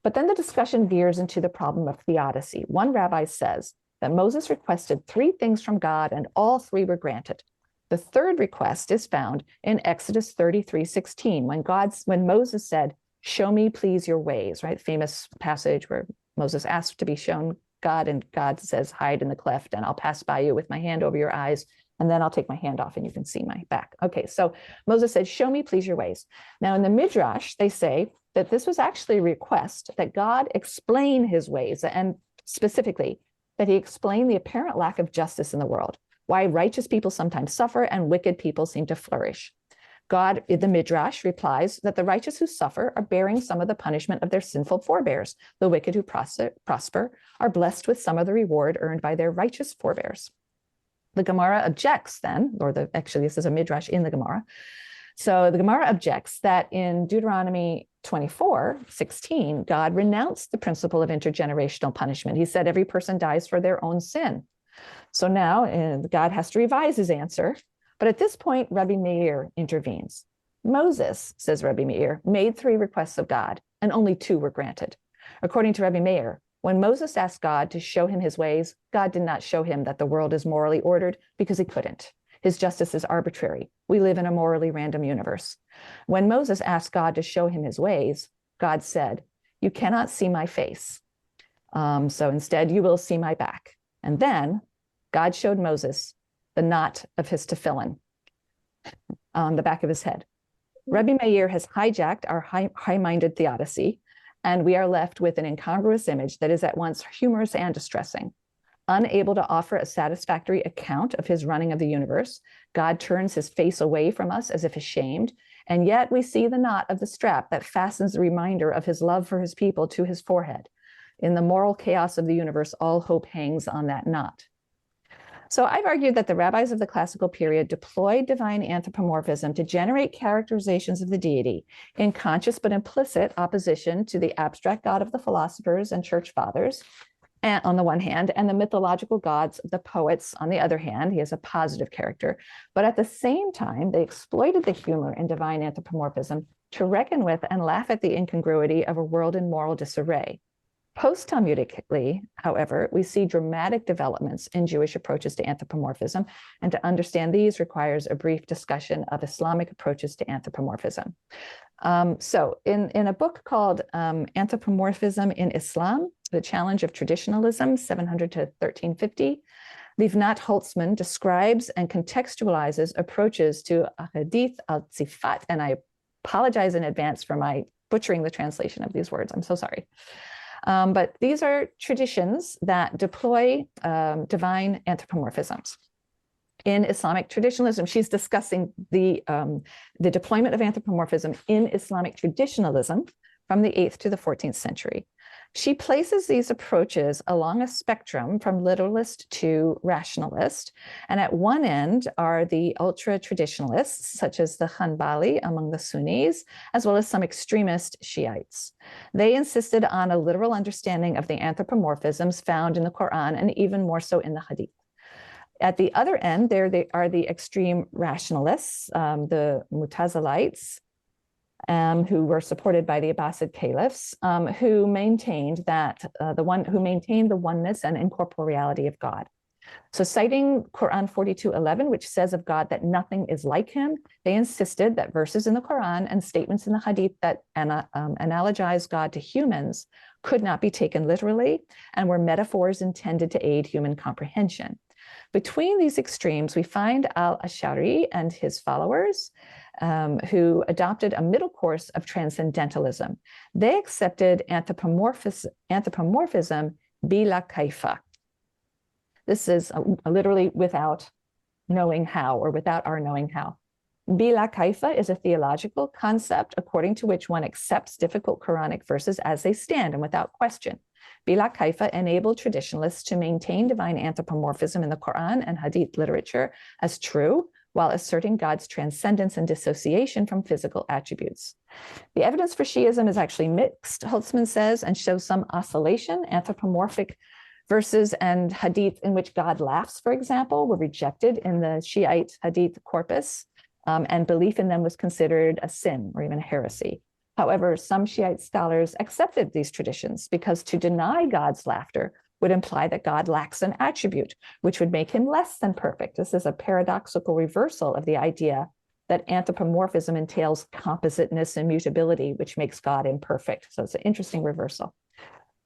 But then the discussion veers into the problem of theodicy. One rabbi says that Moses requested 3 things from God, and all 3 were granted. The third request is found in Exodus 33:16, when Moses said, "Show me, please, your ways," right? Famous passage where Moses asked to be shown God, and God says, "Hide in the cleft, and I'll pass by you with my hand over your eyes, and then I'll take my hand off, and you can see my back." Okay, so Moses said, "Show me, please, your ways." Now, in the Midrash, they say that this was actually a request that God explain his ways, and specifically that he explain the apparent lack of justice in the world, why righteous people sometimes suffer and wicked people seem to flourish. God, in the Midrash, replies that the righteous who suffer are bearing some of the punishment of their sinful forebears. The wicked who prosper are blessed with some of the reward earned by their righteous forebears. The Gemara objects then, actually this is a Midrash in the Gemara. So the Gemara objects that in Deuteronomy 24:16, God renounced the principle of intergenerational punishment. He said every person dies for their own sin. So now God has to revise his answer. But at this point, Rabbi Meir intervenes. Moses, says Rabbi Meir, made 3 requests of God, and only 2 were granted. According to Rabbi Meir, when Moses asked God to show him his ways, God did not show him that the world is morally ordered because he couldn't. His justice is arbitrary. We live in a morally random universe. When Moses asked God to show him his ways, God said, "You cannot see my face. So instead, you will see my back." And then God showed Moses the knot of his tefillin on the back of his head. Rabbi Meir has hijacked our high-minded theodicy, and we are left with an incongruous image that is at once humorous and distressing. Unable to offer a satisfactory account of his running of the universe, God turns his face away from us as if ashamed, and yet we see the knot of the strap that fastens the reminder of his love for his people to his forehead. In the moral chaos of the universe, all hope hangs on that knot. So I've argued that the rabbis of the classical period deployed divine anthropomorphism to generate characterizations of the deity in conscious but implicit opposition to the abstract God of the philosophers and church fathers, and on the one hand, and the mythological gods of the poets on the other hand. He is a positive character. But at the same time, they exploited the humor in divine anthropomorphism to reckon with and laugh at the incongruity of a world in moral disarray. Post-Talmudically, however, we see dramatic developments in Jewish approaches to anthropomorphism, and to understand these requires a brief discussion of Islamic approaches to anthropomorphism. So in a book called Anthropomorphism in Islam, The Challenge of Traditionalism, 700 to 1350, Livnat Holtzman describes and contextualizes approaches to Hadith al-Sifat, and I apologize in advance for my butchering the translation of these words. I'm so sorry. But these are traditions that deploy divine anthropomorphisms. In Islamic traditionalism, she's discussing the deployment of anthropomorphism in Islamic traditionalism from the 8th to the 14th century. She places these approaches along a spectrum from literalist to rationalist. And at one end are the ultra-traditionalists, such as the Hanbali among the Sunnis, as well as some extremist Shiites. They insisted on a literal understanding of the anthropomorphisms found in the Quran, and even more so in the Hadith. At the other end, there are the extreme rationalists, the Mutazilites, who were supported by the Abbasid caliphs, who maintained the oneness and incorporeality of God. So citing Quran 42:11, which says of God that nothing is like him, they insisted that verses in the Quran and statements in the Hadith that analogize God to humans could not be taken literally and were metaphors intended to aid human comprehension. Between these extremes, we find al-Ash'ari and his followers who adopted a middle course of transcendentalism. They accepted anthropomorphism bila kaifa. This is literally without knowing how, or without our knowing how. Bila kaifa is a theological concept according to which one accepts difficult Quranic verses as they stand and without question. Bila kaifa enabled traditionalists to maintain divine anthropomorphism in the Quran and Hadith literature as true, while asserting God's transcendence and dissociation from physical attributes. The evidence for Shi'ism is actually mixed, Holtzman says, and shows some oscillation. Anthropomorphic verses and Hadith in which God laughs, for example, were rejected in the Shiite Hadith corpus, and belief in them was considered a sin or even a heresy. However, some Shiite scholars accepted these traditions because to deny God's laughter would imply that God lacks an attribute, which would make him less than perfect. This is a paradoxical reversal of the idea that anthropomorphism entails compositeness and mutability, which makes God imperfect. So it's an interesting reversal.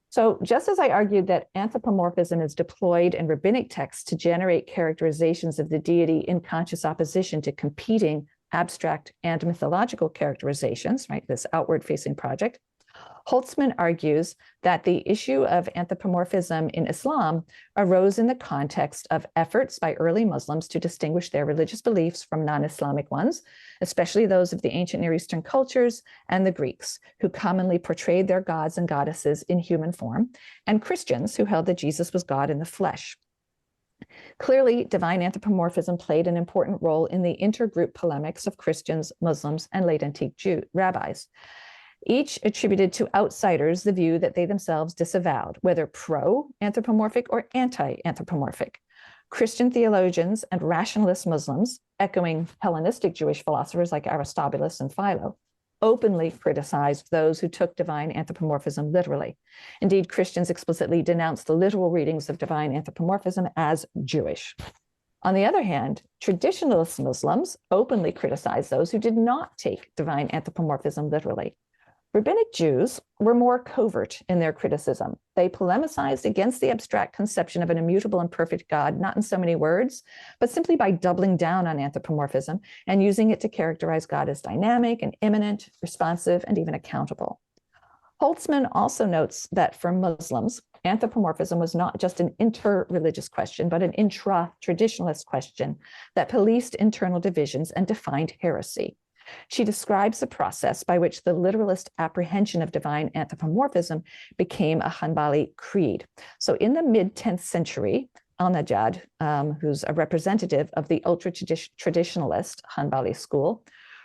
So just as I argued that anthropomorphism is deployed in rabbinic texts to generate characterizations of the deity in conscious opposition to competing abstract and mythological characterizations, right, this outward-facing project, Holtzman argues that the issue of anthropomorphism in Islam arose in the context of efforts by early Muslims to distinguish their religious beliefs from non-Islamic ones, especially those of the ancient Near Eastern cultures and the Greeks, who commonly portrayed their gods and goddesses in human form, and Christians who held that Jesus was God in the flesh. Clearly, divine anthropomorphism played an important role in the intergroup polemics of Christians, Muslims, and late antique Jew rabbis. Each attributed to outsiders the view that they themselves disavowed, whether pro-anthropomorphic or anti-anthropomorphic. Christian theologians and rationalist Muslims, echoing Hellenistic Jewish philosophers like Aristobulus and Philo, openly criticized those who took divine anthropomorphism literally. Indeed, Christians explicitly denounced the literal readings of divine anthropomorphism as Jewish. On the other hand, traditionalist Muslims openly criticized those who did not take divine anthropomorphism literally. Rabbinic Jews were more covert in their criticism. They polemicized against the abstract conception of an immutable and perfect God, not in so many words, but simply by doubling down on anthropomorphism and using it to characterize God as dynamic and immanent, responsive, and even accountable. Holtzman also notes that for Muslims, anthropomorphism was not just an inter-religious question, but an intra-traditionalist question that policed internal divisions and defined heresy. She describes the process by which the literalist apprehension of divine anthropomorphism became a Hanbali creed. So in the mid-10th century, Al-Najjad, who's a representative of the ultra-traditionalist Hanbali school,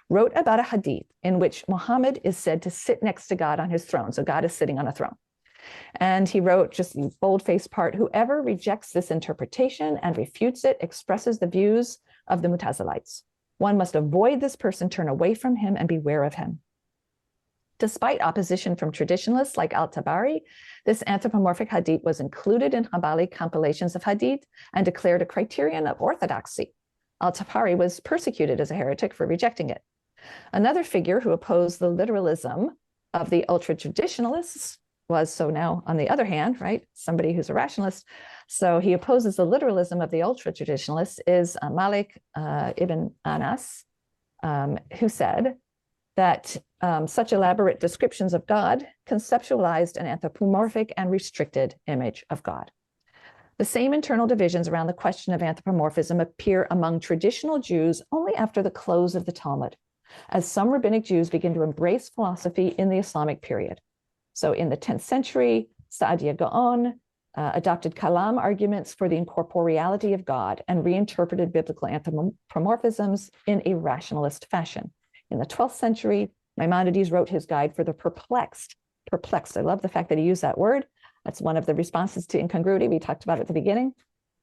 wrote about a hadith in which Muhammad is said to sit next to God on his throne. So God is sitting on a throne. And he wrote just the bold-faced part, whoever rejects this interpretation and refutes it expresses the views of the Mutazilites. One must avoid this person, turn away from him, and beware of him. Despite opposition from traditionalists like Al-Tabari, this anthropomorphic hadith was included in Hanbali compilations of hadith and declared a criterion of orthodoxy. Al-Tabari was persecuted as a heretic for rejecting it. Another figure who opposed the literalism of the ultra-traditionalists was, so now on the other hand, right, somebody who's a rationalist, so he opposes the literalism of the ultra-traditionalists, is Malik ibn Anas, who said that such elaborate descriptions of God conceptualized an anthropomorphic and restricted image of God. The same internal divisions around the question of anthropomorphism appear among traditional Jews only after the close of the Talmud, as some rabbinic Jews begin to embrace philosophy in the Islamic period. So in the 10th century, Saadia Gaon adopted Kalam arguments for the incorporeality of God and reinterpreted biblical anthropomorphisms in a rationalist fashion. In the 12th century, Maimonides wrote his guide for the perplexed. Perplexed, I love the fact that he used that word. That's one of the responses to incongruity. We talked about it at the beginning.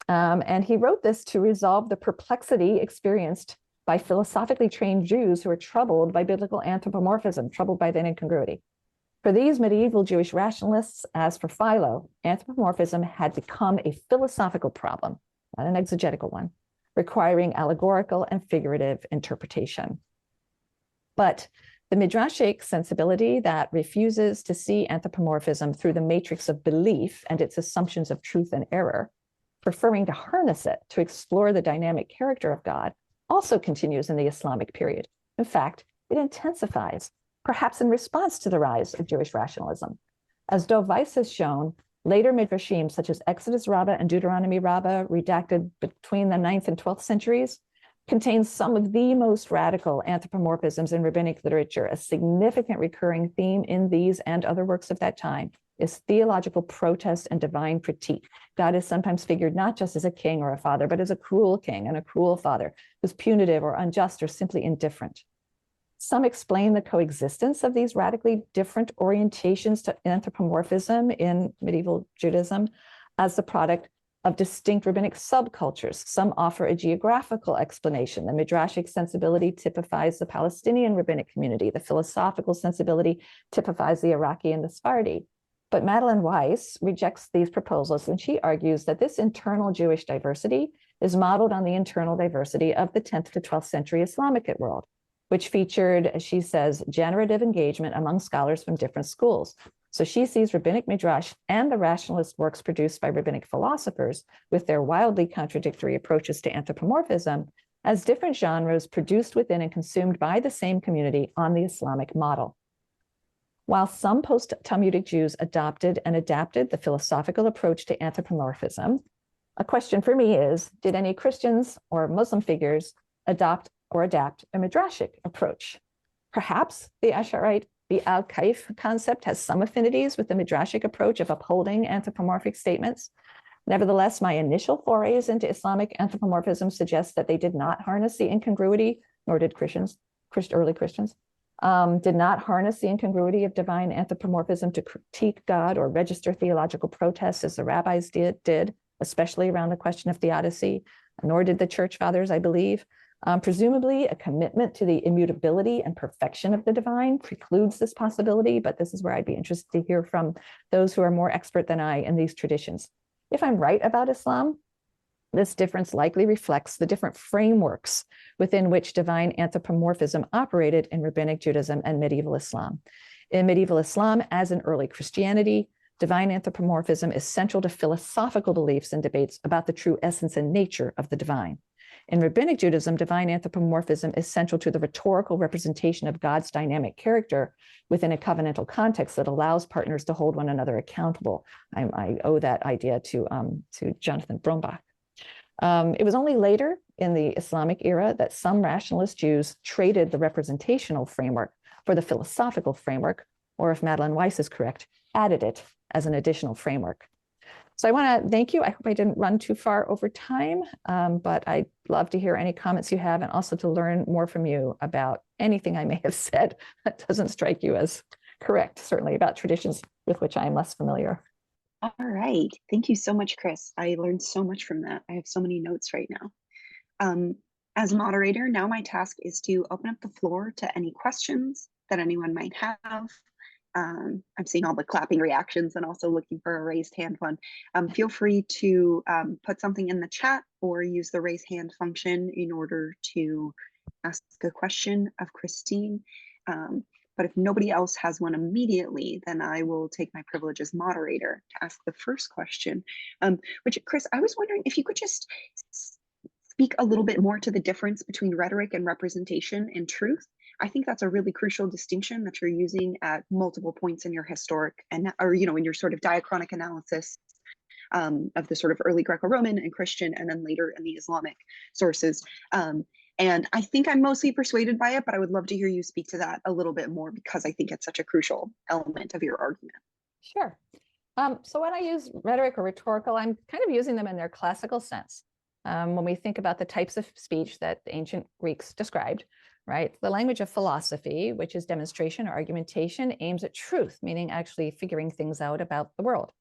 And he wrote this to resolve the perplexity experienced by philosophically trained Jews who are troubled by biblical anthropomorphism, troubled by that incongruity. For these medieval Jewish rationalists, as for Philo, anthropomorphism had become a philosophical problem, not an exegetical one, requiring allegorical and figurative interpretation. But the midrashic sensibility that refuses to see anthropomorphism through the matrix of belief and its assumptions of truth and error, preferring to harness it to explore the dynamic character of God, also continues in the Islamic period. In fact, it intensifies, perhaps in response to the rise of Jewish rationalism. As Dov Weiss has shown, later midrashim such as Exodus Rabbah and Deuteronomy Rabbah, redacted between the 9th and 12th centuries, contains some of the most radical anthropomorphisms in rabbinic literature. A significant recurring theme in these and other works of that time is theological protest and divine critique. God is sometimes figured not just as a king or a father, but as a cruel king and a cruel father who's punitive or unjust or simply indifferent. Some explain the coexistence of these radically different orientations to anthropomorphism in medieval Judaism as the product of distinct rabbinic subcultures. Some offer a geographical explanation. The midrashic sensibility typifies the Palestinian rabbinic community. The philosophical sensibility typifies the Iraqi and the Sephardi. But Madeline Weiss rejects these proposals when she argues that this internal Jewish diversity is modeled on the internal diversity of the 10th to 12th century Islamic world, which featured, as she says, generative engagement among scholars from different schools. So she sees rabbinic midrash and the rationalist works produced by rabbinic philosophers with their wildly contradictory approaches to anthropomorphism as different genres produced within and consumed by the same community on the Islamic model. While some post-Talmudic Jews adopted and adapted the philosophical approach to anthropomorphism, a question for me is, did any Christians or Muslim figures adopt or adapt a midrashic approach? Perhaps the Asharite, the Al-Kaif concept has some affinities with the midrashic approach of upholding anthropomorphic statements. Nevertheless, my initial forays into Islamic anthropomorphism suggest that they did not harness the incongruity, nor did early Christians, did not harness the incongruity of divine anthropomorphism to critique God or register theological protests as the rabbis did, especially around the question of theodicy, nor did the church fathers, I believe. Presumably, a commitment to the immutability and perfection of the divine precludes this possibility, but this is where I'd be interested to hear from those who are more expert than I in these traditions. If I'm right about Islam, this difference likely reflects the different frameworks within which divine anthropomorphism operated in rabbinic Judaism and medieval Islam. In medieval Islam, as in early Christianity, divine anthropomorphism is central to philosophical beliefs and debates about the true essence and nature of the divine. In rabbinic Judaism, divine anthropomorphism is central to the rhetorical representation of God's dynamic character within a covenantal context that allows partners to hold one another accountable. I owe that idea to Jonathan Brombach. It was only later in the Islamic era that some rationalist Jews traded the representational framework for the philosophical framework, or if Madeline Weiss is correct, added it as an additional framework. So I want to thank you. I hope I didn't run too far over time, but I'd love to hear any comments you have and also to learn more from you about anything I may have said that doesn't strike you as correct, certainly about traditions with which I am less familiar. All right. Thank you so much, Chris. I learned so much from that. I have so many notes right now. As moderator, now my task is to open up the floor to any questions that anyone might have. I'm seeing all the clapping reactions and also looking for a raised hand one. Feel free to put something in the chat or use the raise hand function in order to ask a question of Christine. But if nobody else has one immediately, then I will take my privilege as moderator to ask the first question, which, Chris, I was wondering if you could just speak a little bit more to the difference between rhetoric and representation and truth. I think that's a really crucial distinction that you're using at multiple points in your historic and, or, you know, in your sort of diachronic analysis of the sort of early Greco-Roman and Christian, and then later in the Islamic sources. And I think I'm mostly persuaded by it, but I would love to hear you speak to that a little bit more because I think it's such a crucial element of your argument. Sure. So when I use rhetoric or rhetorical, I'm kind of using them in their classical sense. When we think about the types of speech that the ancient Greeks described, right? The language of philosophy, which is demonstration or argumentation, aims at truth, meaning actually figuring things out about the world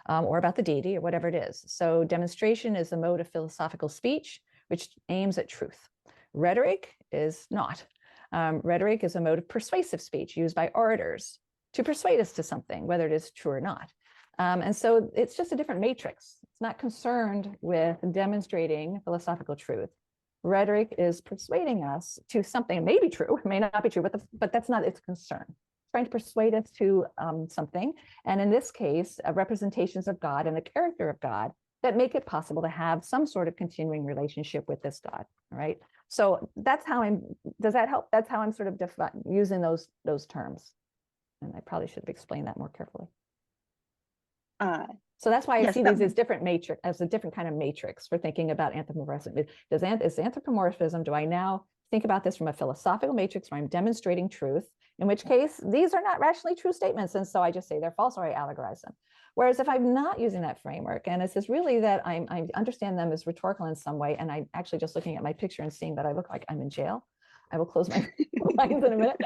or about the deity or whatever it is. So demonstration is the mode of philosophical speech, which aims at truth. Rhetoric is not. Rhetoric is a mode of persuasive speech used by orators to persuade us to something, whether it is true or not. And so it's just a different matrix. It's not concerned with demonstrating philosophical truth. Rhetoric is persuading us to something. It may be true, it may not be true, but that's not its concern. It's trying to persuade us to something. And in this case, representations of God and the character of God that make it possible to have some sort of continuing relationship with this God, right? So that's how does that help? That's how I'm sort of using those terms. And I probably should have explained that more carefully. So that's why I Yes, see these as different matrix, as a different kind of matrix for thinking about anthropomorphism. Is anthropomorphism, do I now think about this from a philosophical matrix where I'm demonstrating truth, in which case these are not rationally true statements, and so I just say they're false or I allegorize them. Whereas if I'm not using that framework, and it's just really that I understand them as rhetorical in some way, and I'm actually just looking at my picture and seeing that I look like I'm in jail. I will close my lines in a minute.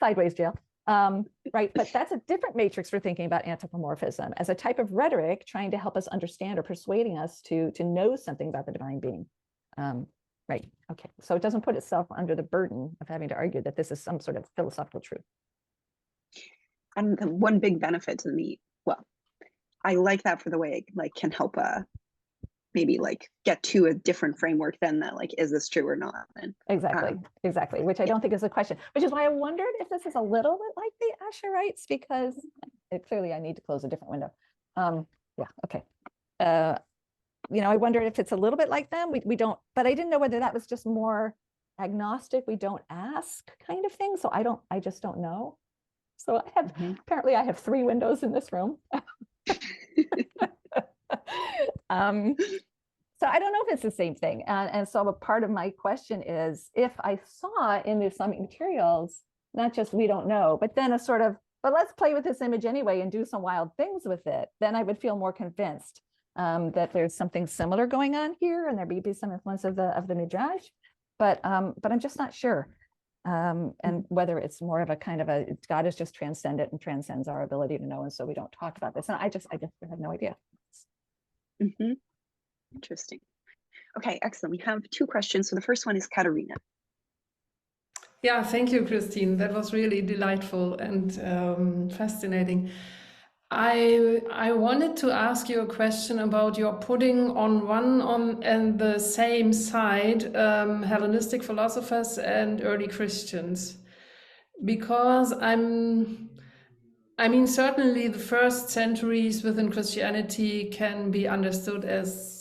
Sideways jail. Right, but that's a different matrix for thinking about anthropomorphism as a type of rhetoric trying to help us understand or persuading us to know something about the divine being. Right, okay, so it doesn't put itself under the burden of having to argue that this is some sort of philosophical truth. And the one big benefit to me, well, I like that for the way it can help maybe get to a different framework than that, is this true or not? And exactly, which I don't think is a question, which is why I wondered if this is a little bit like the Asherites, because clearly I need to close a different window. Yeah, okay. I wondered if it's a little bit like them. We don't, but I didn't know whether that was just more agnostic, we don't ask kind of thing. So I just don't know. So I have, apparently I have 3 windows in this room. So I don't know if it's the same thing. And so a part of my question is, if I saw in the Islamic materials, not just we don't know, but then a sort of, but let's play with this image anyway and do some wild things with it, then I would feel more convinced that there's something similar going on here, and there may be some influence of the Midrash, but I'm just not sure. And whether it's more of a kind of a God is just transcendent and transcends our ability to know, and so we don't talk about this. And I just have no idea. Interesting. Okay, excellent. We have 2 questions. So the first one is Katerina. Yeah, thank you, Christine. That was really delightful and fascinating. I wanted to ask you a question about your putting on and the same side Hellenistic philosophers and early Christians, because I mean, certainly the first centuries within Christianity can be understood as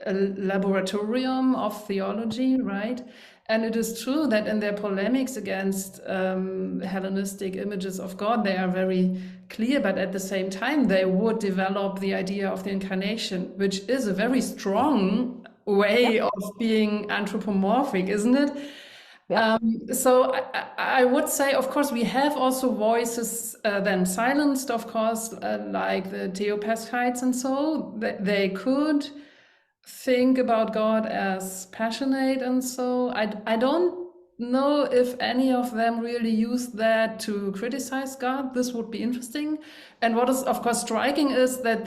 a laboratorium of theology, right? And it is true that in their polemics against Hellenistic images of God, they are very clear, but at the same time, they would develop the idea of the incarnation, which is a very strong way of being anthropomorphic, isn't it? So I would say, of course, we have also voices then silenced, of course, like the Theopaschites and so. They could think about God as passionate and so. I don't know if any of them really use that to criticize God. This would be interesting. And what is, of course, striking is that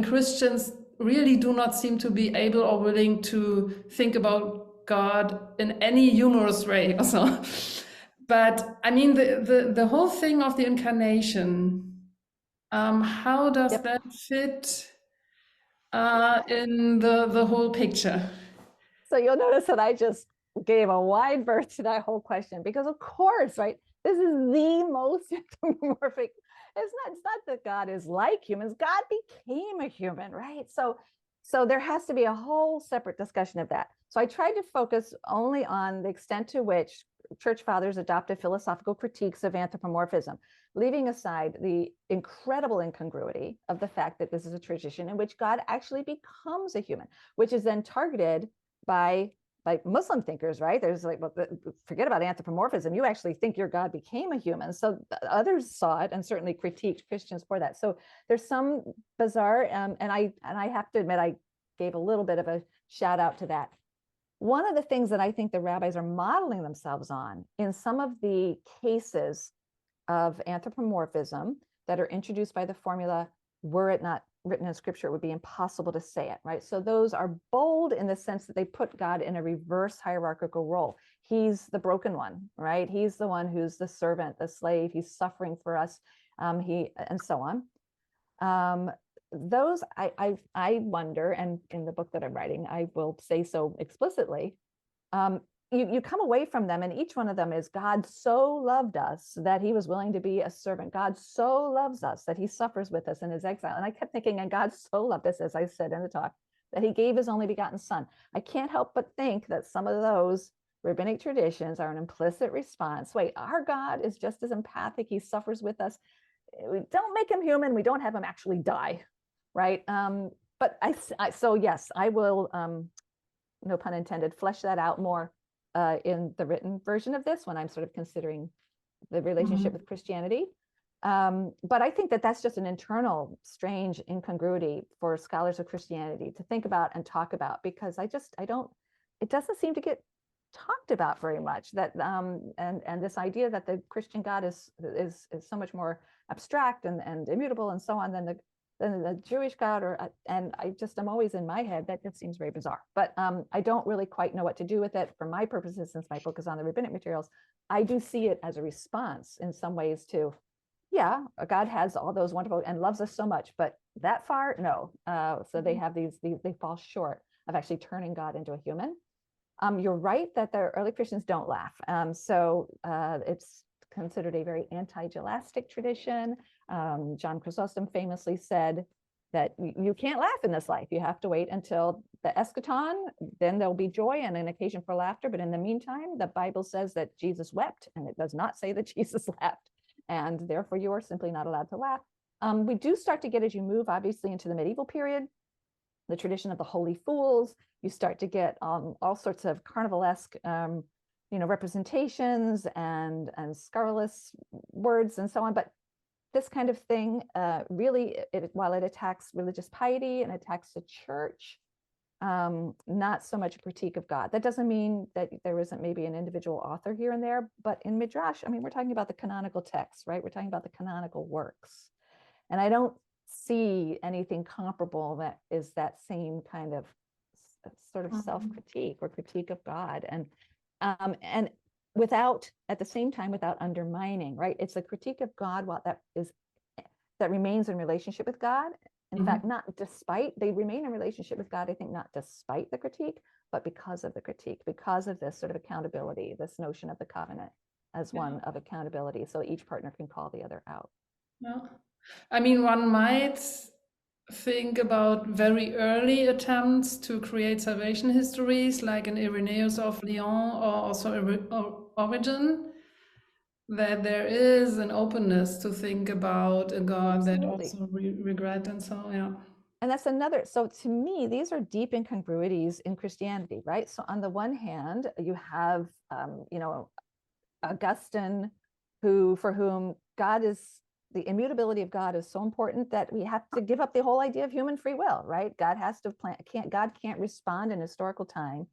Christians really do not seem to be able or willing to think about God in any humorous way or so. But I mean, the whole thing of the incarnation, how does that fit in the whole picture? So you'll notice that I just gave a wide berth to that whole question, because of course, right, this is the most anthropomorphic. It's not that God is like humans. God became a human, right? So there has to be a whole separate discussion of that. So I tried to focus only on the extent to which church fathers adopted philosophical critiques of anthropomorphism, leaving aside the incredible incongruity of the fact that this is a tradition in which God actually becomes a human, which is then targeted by Muslim thinkers, right? There's forget about anthropomorphism. You actually think your God became a human. So others saw it and certainly critiqued Christians for that. So there's some bizarre, and I have to admit, I gave a little bit of a shout out to that. One of the things that I think the rabbis are modeling themselves on in some of the cases of anthropomorphism that are introduced by the formula, were it not written in scripture, it would be impossible to say it, right? So those are bold in the sense that they put God in a reverse hierarchical role. He's the broken one, right? He's the one who's the servant, the slave, he's suffering for us, and so on. those I wonder, and in the book that I'm writing, I will say so explicitly. You come away from them, and each one of them is God so loved us that he was willing to be a servant. God so loves us that he suffers with us in his exile. And I kept thinking, and God so loved us, as I said in the talk, that he gave his only begotten son. I can't help but think that some of those rabbinic traditions are an implicit response. Wait, our God is just as empathic. He suffers with us. We don't make him human. We don't have him actually die, right? But so yes, I will, no pun intended, flesh that out more in the written version of this when I'm sort of considering the relationship with Christianity. But I think that that's just an internal strange incongruity for scholars of Christianity to think about and talk about, because it doesn't seem to get talked about very much, that and this idea that the Christian God is so much more abstract and immutable and so on than the Jewish God, and I'm always in my head, that just seems very bizarre. But I don't really quite know what to do with it for my purposes, since my book is on the rabbinic materials. I do see it as a response in some ways to, yeah, God has all those wonderful and loves us so much, but that far, no. So they have they fall short of actually turning God into a human. You're right that the early Christians don't laugh. So it's considered a very anti-gelastic tradition. John Chrysostom famously said that you can't laugh in this life. You have to wait until the eschaton, then there'll be joy and an occasion for laughter. But in the meantime, the Bible says that Jesus wept, and it does not say that Jesus laughed. And therefore, you are simply not allowed to laugh. We do start to get, as you move, obviously, into the medieval period, the tradition of the holy fools. You start to get all sorts of carnivalesque representations and scurrilous words and so on. But this kind of thing really, while it attacks religious piety and attacks the church, not so much a critique of God. That doesn't mean that there isn't maybe an individual author here and there, but in Midrash, I mean, we're talking about the canonical texts, right? We're talking about the canonical works. And I don't see anything comparable that is that same kind of sort of self-critique or critique of God, and without, at the same time, without undermining, right? It's a critique of God that remains in relationship with God. In fact, not despite, they remain in relationship with God, I think, not despite the critique, but because of the critique, because of this sort of accountability, this notion of the covenant as one of accountability. So each partner can call the other out. Yeah. I mean, one might think about very early attempts to create salvation histories, like in Irenaeus of Lyon or also Origen, that there is an openness to think about a God that also regret and so, yeah. And that's another, so to me, these are deep incongruities in Christianity, right? So on the one hand, you have, Augustine, for whom the immutability of God is so important that we have to give up the whole idea of human free will, right? God can't respond in historical time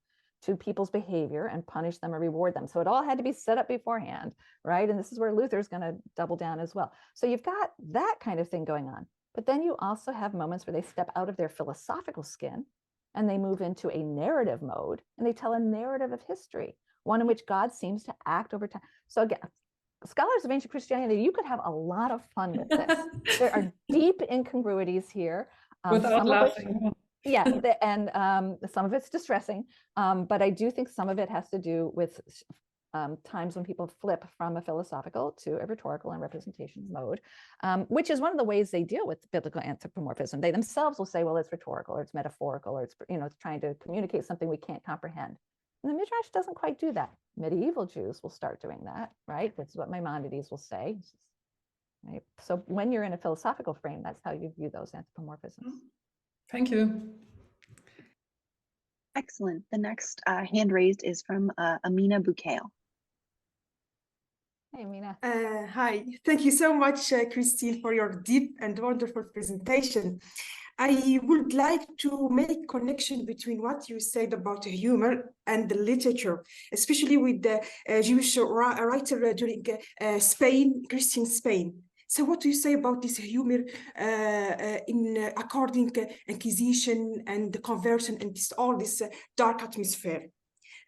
to people's behavior and punish them or reward them. So it all had to be set up beforehand, right? And this is where Luther's going to double down as well. So you've got that kind of thing going on. But then you also have moments where they step out of their philosophical skin and they move into a narrative mode, and they tell a narrative of history, one in which God seems to act over time. So again, scholars of ancient Christianity, you could have a lot of fun with this. There are deep incongruities here. Without laughing. And some of it's distressing, but I do think some of it has to do with times when people flip from a philosophical to a rhetorical and representation mode, which is one of the ways they deal with biblical anthropomorphism. They themselves will say, well, it's rhetorical, or it's metaphorical, or it's trying to communicate something we can't comprehend. And the Midrash doesn't quite do that. Medieval Jews will start doing that, right? This is what Maimonides will say. Right? So when you're in a philosophical frame, that's how you view those anthropomorphisms. Thank you. Excellent. The next hand raised is from Amina Boukail. Hey, Amina. Hi. Thank you so much, Christine, for your deep and wonderful presentation. I would like to make connection between what you said about humor and the literature, especially with the Jewish writer during Spain, Christian Spain. So what do you say about this humor in according Inquisition and the conversion and all this dark atmosphere?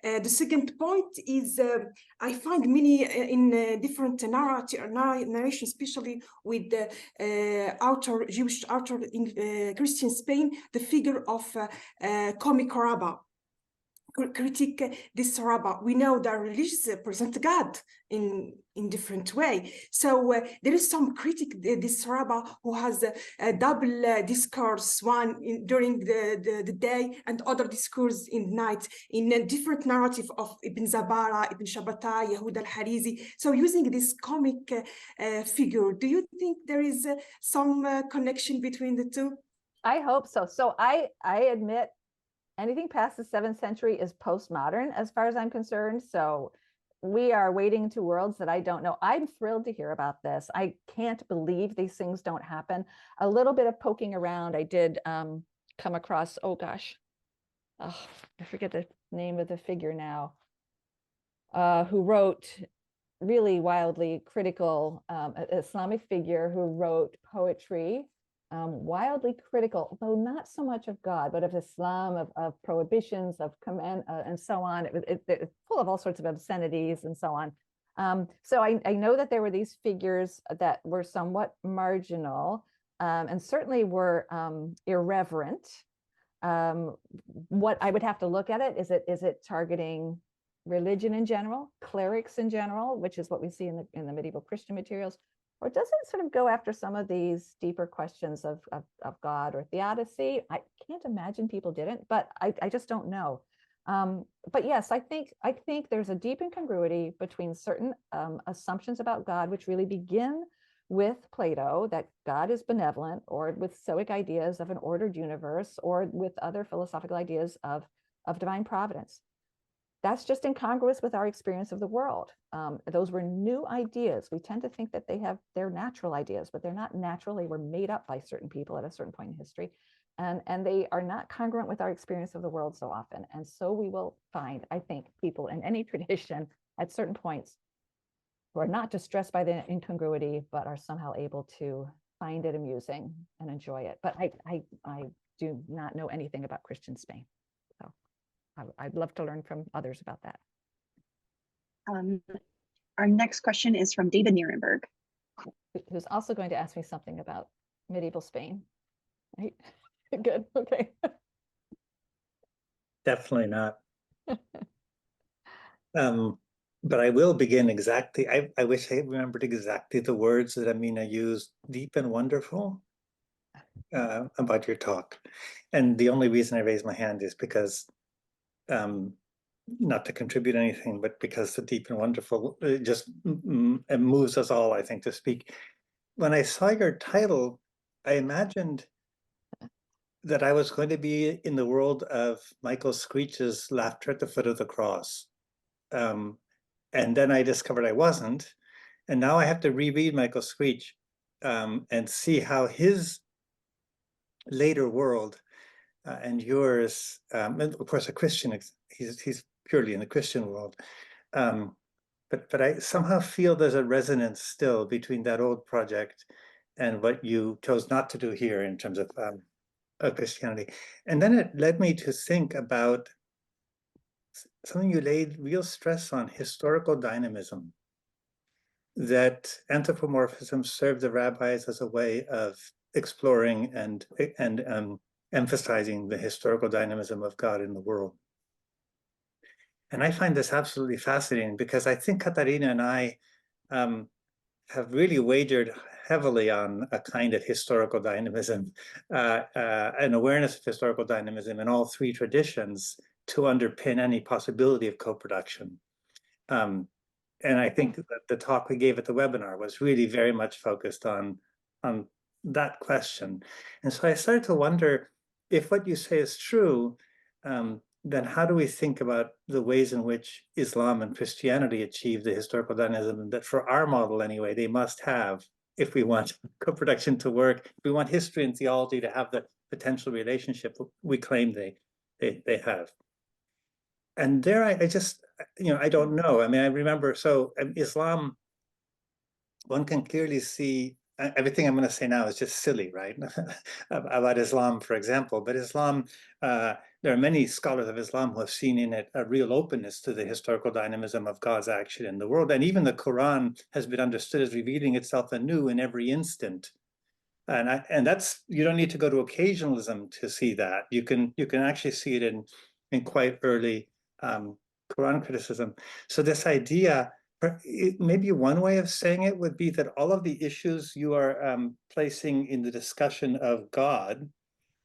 The second point is I find many in different narration, especially with the Jewish author in Christian Spain, the figure of comic Rabbah. Critique this Rabbah. We know that religious present God in different way. So there is some critic this Rabbah who has a double discourse, one during the day and other discourse in night, in a different narrative of Ibn Zabara, Ibn Shabbatai, Yehuda al-Harizi. So using this comic figure, do you think there is some connection between the two? I hope so. So I admit anything past the 7th century is postmodern as far as I'm concerned. So we are wading into worlds that I don't know. I'm thrilled to hear about this. I can't believe these things don't happen. A little bit of poking around, I did come across, oh gosh, I forget the name of the figure now, who wrote really wildly critical, Islamic figure who wrote poetry, wildly critical, though not so much of God, but of Islam, of prohibitions, of command, and so on. It's full of all sorts of obscenities and so on. So I know that there were these figures that were somewhat marginal, and certainly were irreverent. What I would have to look at it, is it targeting religion in general, clerics in general, which is what we see in the medieval Christian materials? Or does it sort of go after some of these deeper questions of God or theodicy? I can't imagine people didn't, but I just don't know. But yes, I think there's a deep incongruity between certain assumptions about God, which really begin with Plato, that God is benevolent, or with Stoic ideas of an ordered universe, or with other philosophical ideas of divine providence. That's just incongruous with our experience of the world. Those were new ideas. We tend to think that they're natural ideas, but they're not natural. They were made up by certain people at a certain point in history. And they are not congruent with our experience of the world so often. And so we will find, I think, people in any tradition at certain points who are not distressed by the incongruity, but are somehow able to find it amusing and enjoy it. But I do not know anything about Christian Spain. I'd love to learn from others about that. Our next question is from David Nierenberg. Who's also going to ask me something about medieval Spain, right? Good, okay. Definitely not. But I will begin exactly, I wish I remembered exactly the words that Amina used, deep and wonderful, about your talk. And the only reason I raised my hand is because not to contribute anything, but because the deep and wonderful just it moves us all, I think, to speak. When I saw your title, I imagined that I was going to be in the world of Michael Screech's Laughter at the Foot of the Cross. And then I discovered I wasn't. And now I have to reread Michael Screech and see how his later world and yours, and of course, a Christian, he's purely in the Christian world. But I somehow feel there's a resonance still between that old project and what you chose not to do here in terms of Christianity. And then it led me to think about something you laid real stress on: historical dynamism. That anthropomorphism served the rabbis as a way of exploring and emphasizing the historical dynamism of God in the world. And I find this absolutely fascinating, because I think Katarina and I have really wagered heavily on a kind of historical dynamism, an awareness of historical dynamism in all three traditions to underpin any possibility of co-production. And I think that the talk we gave at the webinar was really very much focused on that question. And so I started to wonder, if what you say is true, then how do we think about the ways in which Islam and Christianity achieve the historical dynamism that, for our model anyway, they must have if we want co-production to work, if we want history and theology to have the potential relationship we claim they have. And there I just, I don't know. I mean, I remember, so Islam, one can clearly see, everything I'm going to say now is just silly, right? About Islam, for example, but Islam there are many scholars of Islam who have seen in it a real openness to the historical dynamism of God's action in the world. And even the Quran has been understood as revealing itself anew in every instant. And that's, you don't need to go to occasionalism to see that. You can actually see it in quite early Quran criticism. So this idea, maybe one way of saying it would be that all of the issues you are placing in the discussion of God,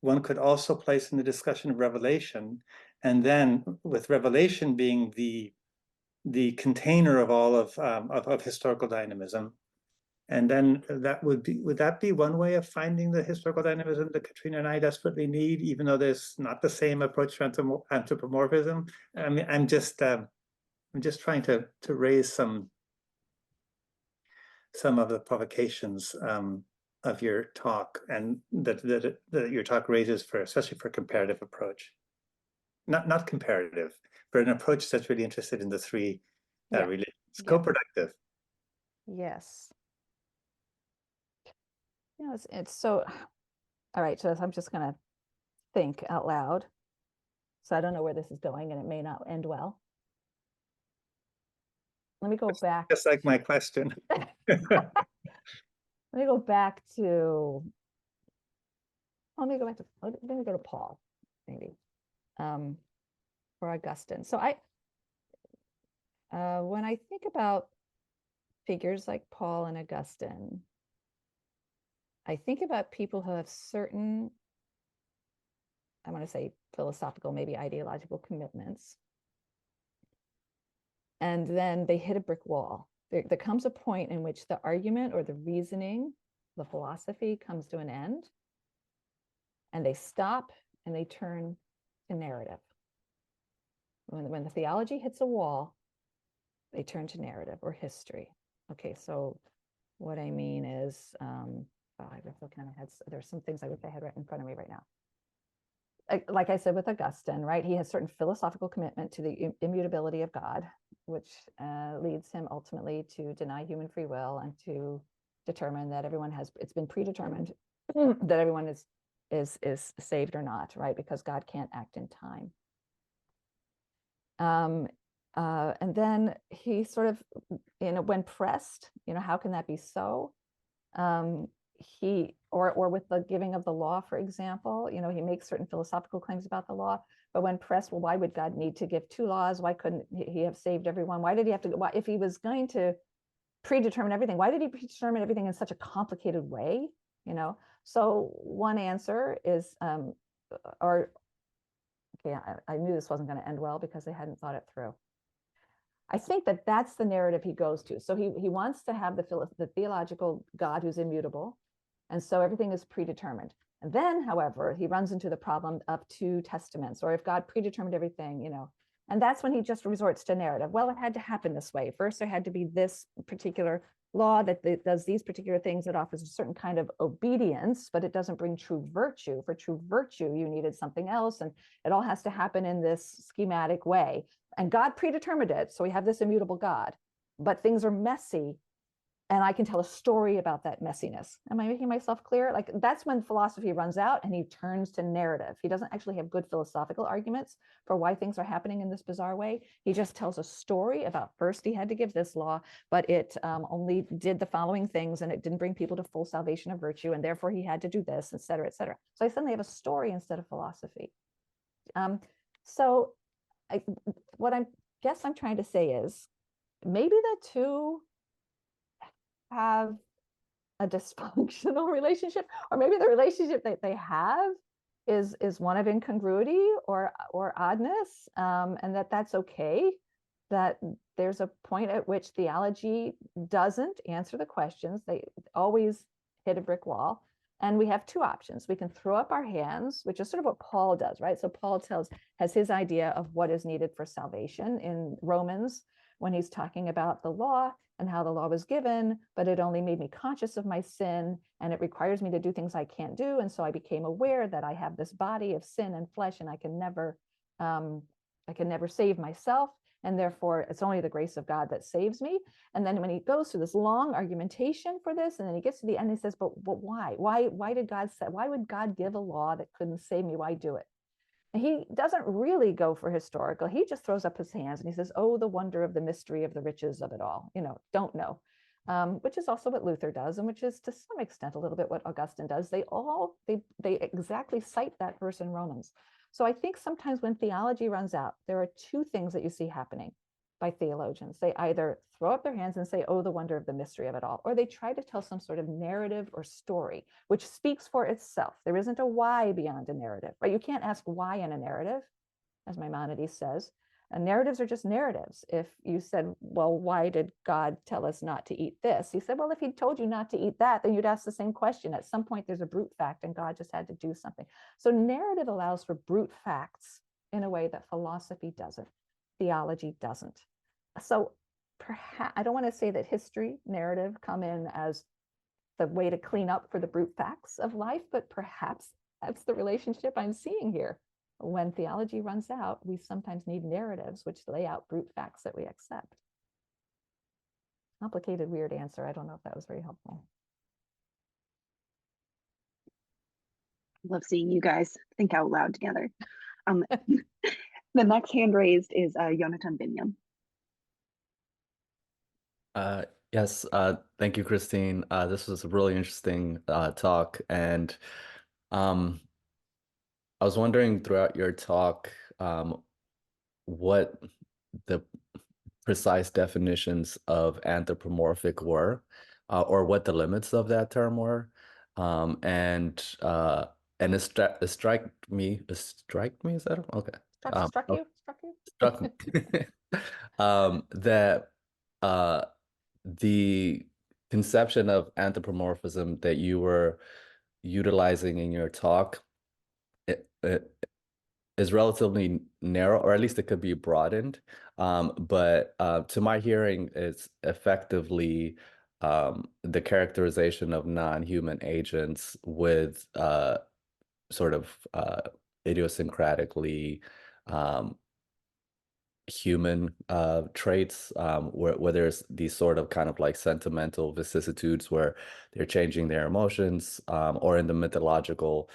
one could also place in the discussion of revelation, and then with revelation being the container of all of historical dynamism. And then would that be one way of finding the historical dynamism that Katrina and I desperately need, even though there's not the same approach to anthropomorphism? I mean, I'm just trying to raise some of the provocations of your talk, and that your talk raises for, especially for comparative approach, not comparative, but an approach that's really interested in the three religions, co-productive. Yes. Yeah, it's so, all right, so I'm just gonna think out loud. So I don't know where this is going, and it may not end well. Let me go back. Just like my question. Let me go back to, let me go to Paul, maybe, or Augustine. So when I think about figures like Paul and Augustine, I think about people who have certain, I want to say philosophical, maybe ideological commitments. And then they hit a brick wall. There comes a point in which the argument or the reasoning, the philosophy comes to an end, and they stop and they turn to narrative. When the theology hits a wall, they turn to narrative or history. Okay, so what I mean is, I was looking at my head. There's some things I wish I had right in front of me right now. Like I said with Augustine, right? He has certain philosophical commitment to the immutability of God, which leads him ultimately to deny human free will and to determine that it's been predetermined that everyone is saved or not, right? Because God can't act in time. And then he sort of, when pressed, how can that be so? He with the giving of the law, for example, he makes certain philosophical claims about the law, but when pressed, well, why would God need to give 2 laws? Why couldn't he have saved everyone? Why did he have to? Why, if he was going to predetermine everything, why did he predetermine everything in such a complicated way? So one answer is, I knew this wasn't going to end well because I hadn't thought it through. I think that that's the narrative he goes to. So he wants to have the theological God who's immutable. And so everything is predetermined. And then, however, he runs into the problem of 2 testaments, or if God predetermined everything, and that's when he just resorts to narrative. Well, it had to happen this way. First, there had to be this particular law that does these particular things. It offers a certain kind of obedience, but it doesn't bring true virtue. For true virtue, you needed something else. And it all has to happen in this schematic way. And God predetermined it. So we have this immutable God, but things are messy. And I can tell a story about that messiness. Am I making myself clear? Like, that's when philosophy runs out and he turns to narrative. He doesn't actually have good philosophical arguments for why things are happening in this bizarre way. He just tells a story about first he had to give this law, but it only did the following things and it didn't bring people to full salvation of virtue. And therefore he had to do this, et cetera, et cetera. So I suddenly have a story instead of philosophy. What I guess I'm trying to say is maybe the 2 have a dysfunctional relationship, or maybe the relationship that they have is one of incongruity or oddness, and that's okay. That there's a point at which theology doesn't answer the questions. They always hit a brick wall. And we have 2 options. We can throw up our hands, which is sort of what Paul does, right? So Paul has his idea of what is needed for salvation in Romans when he's talking about the law and how the law was given, but it only made me conscious of my sin, and it requires me to do things I can't do. And so I became aware that I have this body of sin and flesh, and I can never save myself. And therefore, it's only the grace of God that saves me. And then when he goes through this long argumentation for this, and then he gets to the end, he says, but why? Why did God say, why would God give a law that couldn't save me? Why do it? he doesn't really go for historical. He just throws up his hands and he says, oh, the wonder of the mystery of the riches of it all, don't know. Which is also what Luther does, and which is to some extent a little bit what Augustine does. They exactly cite that verse in Romans. So I think sometimes when theology runs out, there are two things that you see happening by theologians. They either throw up their hands and say, oh, the wonder of the mystery of it all, or they try to tell some sort of narrative or story, which speaks for itself. There isn't a why beyond a narrative, right? You can't ask why in a narrative, as Maimonides says. Narratives are just narratives. If you said, well, why did God tell us not to eat this? He said, well, if he told you not to eat that, then you'd ask the same question. At some point, there's a brute fact and God just had to do something. So narrative allows for brute facts in a way that philosophy doesn't, theology doesn't. So perhaps, I don't want to say that history, narrative come in as the way to clean up for the brute facts of life, but perhaps that's the relationship I'm seeing here. When theology runs out, we sometimes need narratives which lay out brute facts that we accept. Complicated, weird answer. I don't know if that was very helpful. Love seeing you guys think out loud together. The next hand raised is Yonatan Binyam. Yes, thank you, Christine. This was a really interesting talk, and I was wondering throughout your talk what the precise definitions of anthropomorphic were, or what the limits of that term were, and it struck me. Is that okay? Struck you? Struck me that the conception of anthropomorphism that you were utilizing in your talk it is relatively narrow, or at least it could be broadened. But to my hearing, it's effectively the characterization of non-human agents with sort of idiosyncratically human traits, where there's these sort of kind of like sentimental vicissitudes where they're changing their emotions, or in the mythological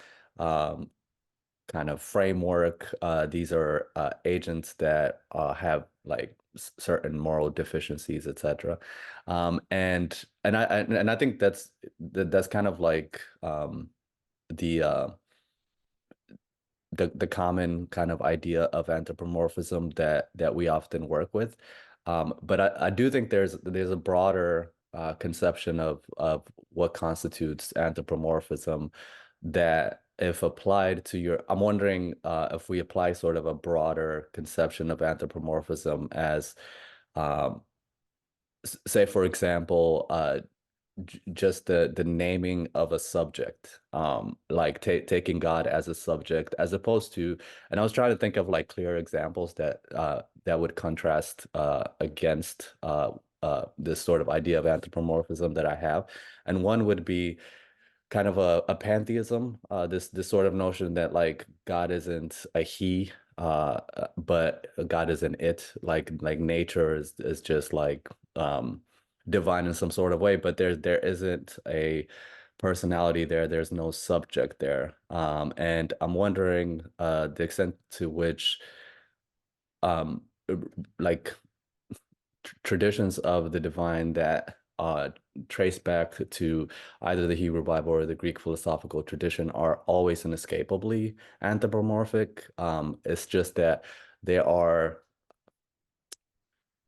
kind of framework, these are agents that have like certain moral deficiencies, etc. And I think that's kind of like the common kind of idea of anthropomorphism that we often work with. But I do think there's a broader conception of what constitutes anthropomorphism that, if applied to I'm wondering if we apply sort of a broader conception of anthropomorphism as, say, for example, just the naming of a subject, like taking God as a subject, as opposed to, and I was trying to think of like clear examples that would contrast against this sort of idea of anthropomorphism that I have, and one would be kind of a pantheism, this sort of notion that like God isn't a he, but God is an it, like nature is just like divine in some sort of way, but there isn't a personality there. There's no subject there, and I'm wondering the extent to which like traditions of the divine that trace back to either the Hebrew Bible or the Greek philosophical tradition are always inescapably anthropomorphic. It's just that they are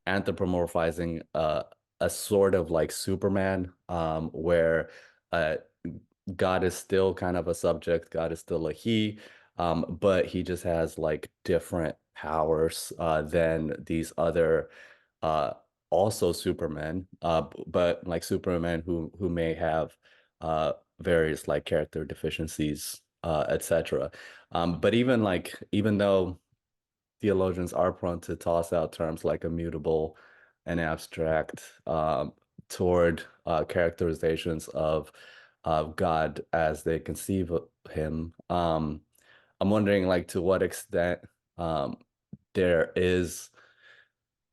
anthropomorphizing a sort of like Superman, where God is still kind of a subject, God is still a he, but he just has like different powers than these other also Supermen, but like Supermen who may have various like character deficiencies, etc. But even though theologians are prone to toss out terms like immutable and abstract toward characterizations of God as they conceive of him, I'm wondering like to what extent there is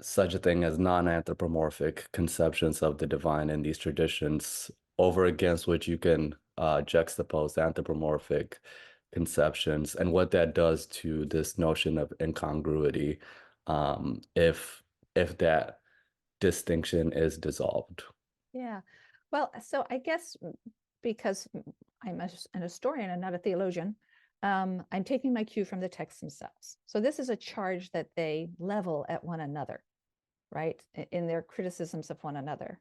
such a thing as non-anthropomorphic conceptions of the divine in these traditions, over against which you can juxtapose anthropomorphic conceptions and what that does to this notion of incongruity, if that distinction is dissolved. Yeah. Well, so I guess because I'm an historian and not a theologian, I'm taking my cue from the texts themselves. So this is a charge that they level at one another, right? In their criticisms of one another.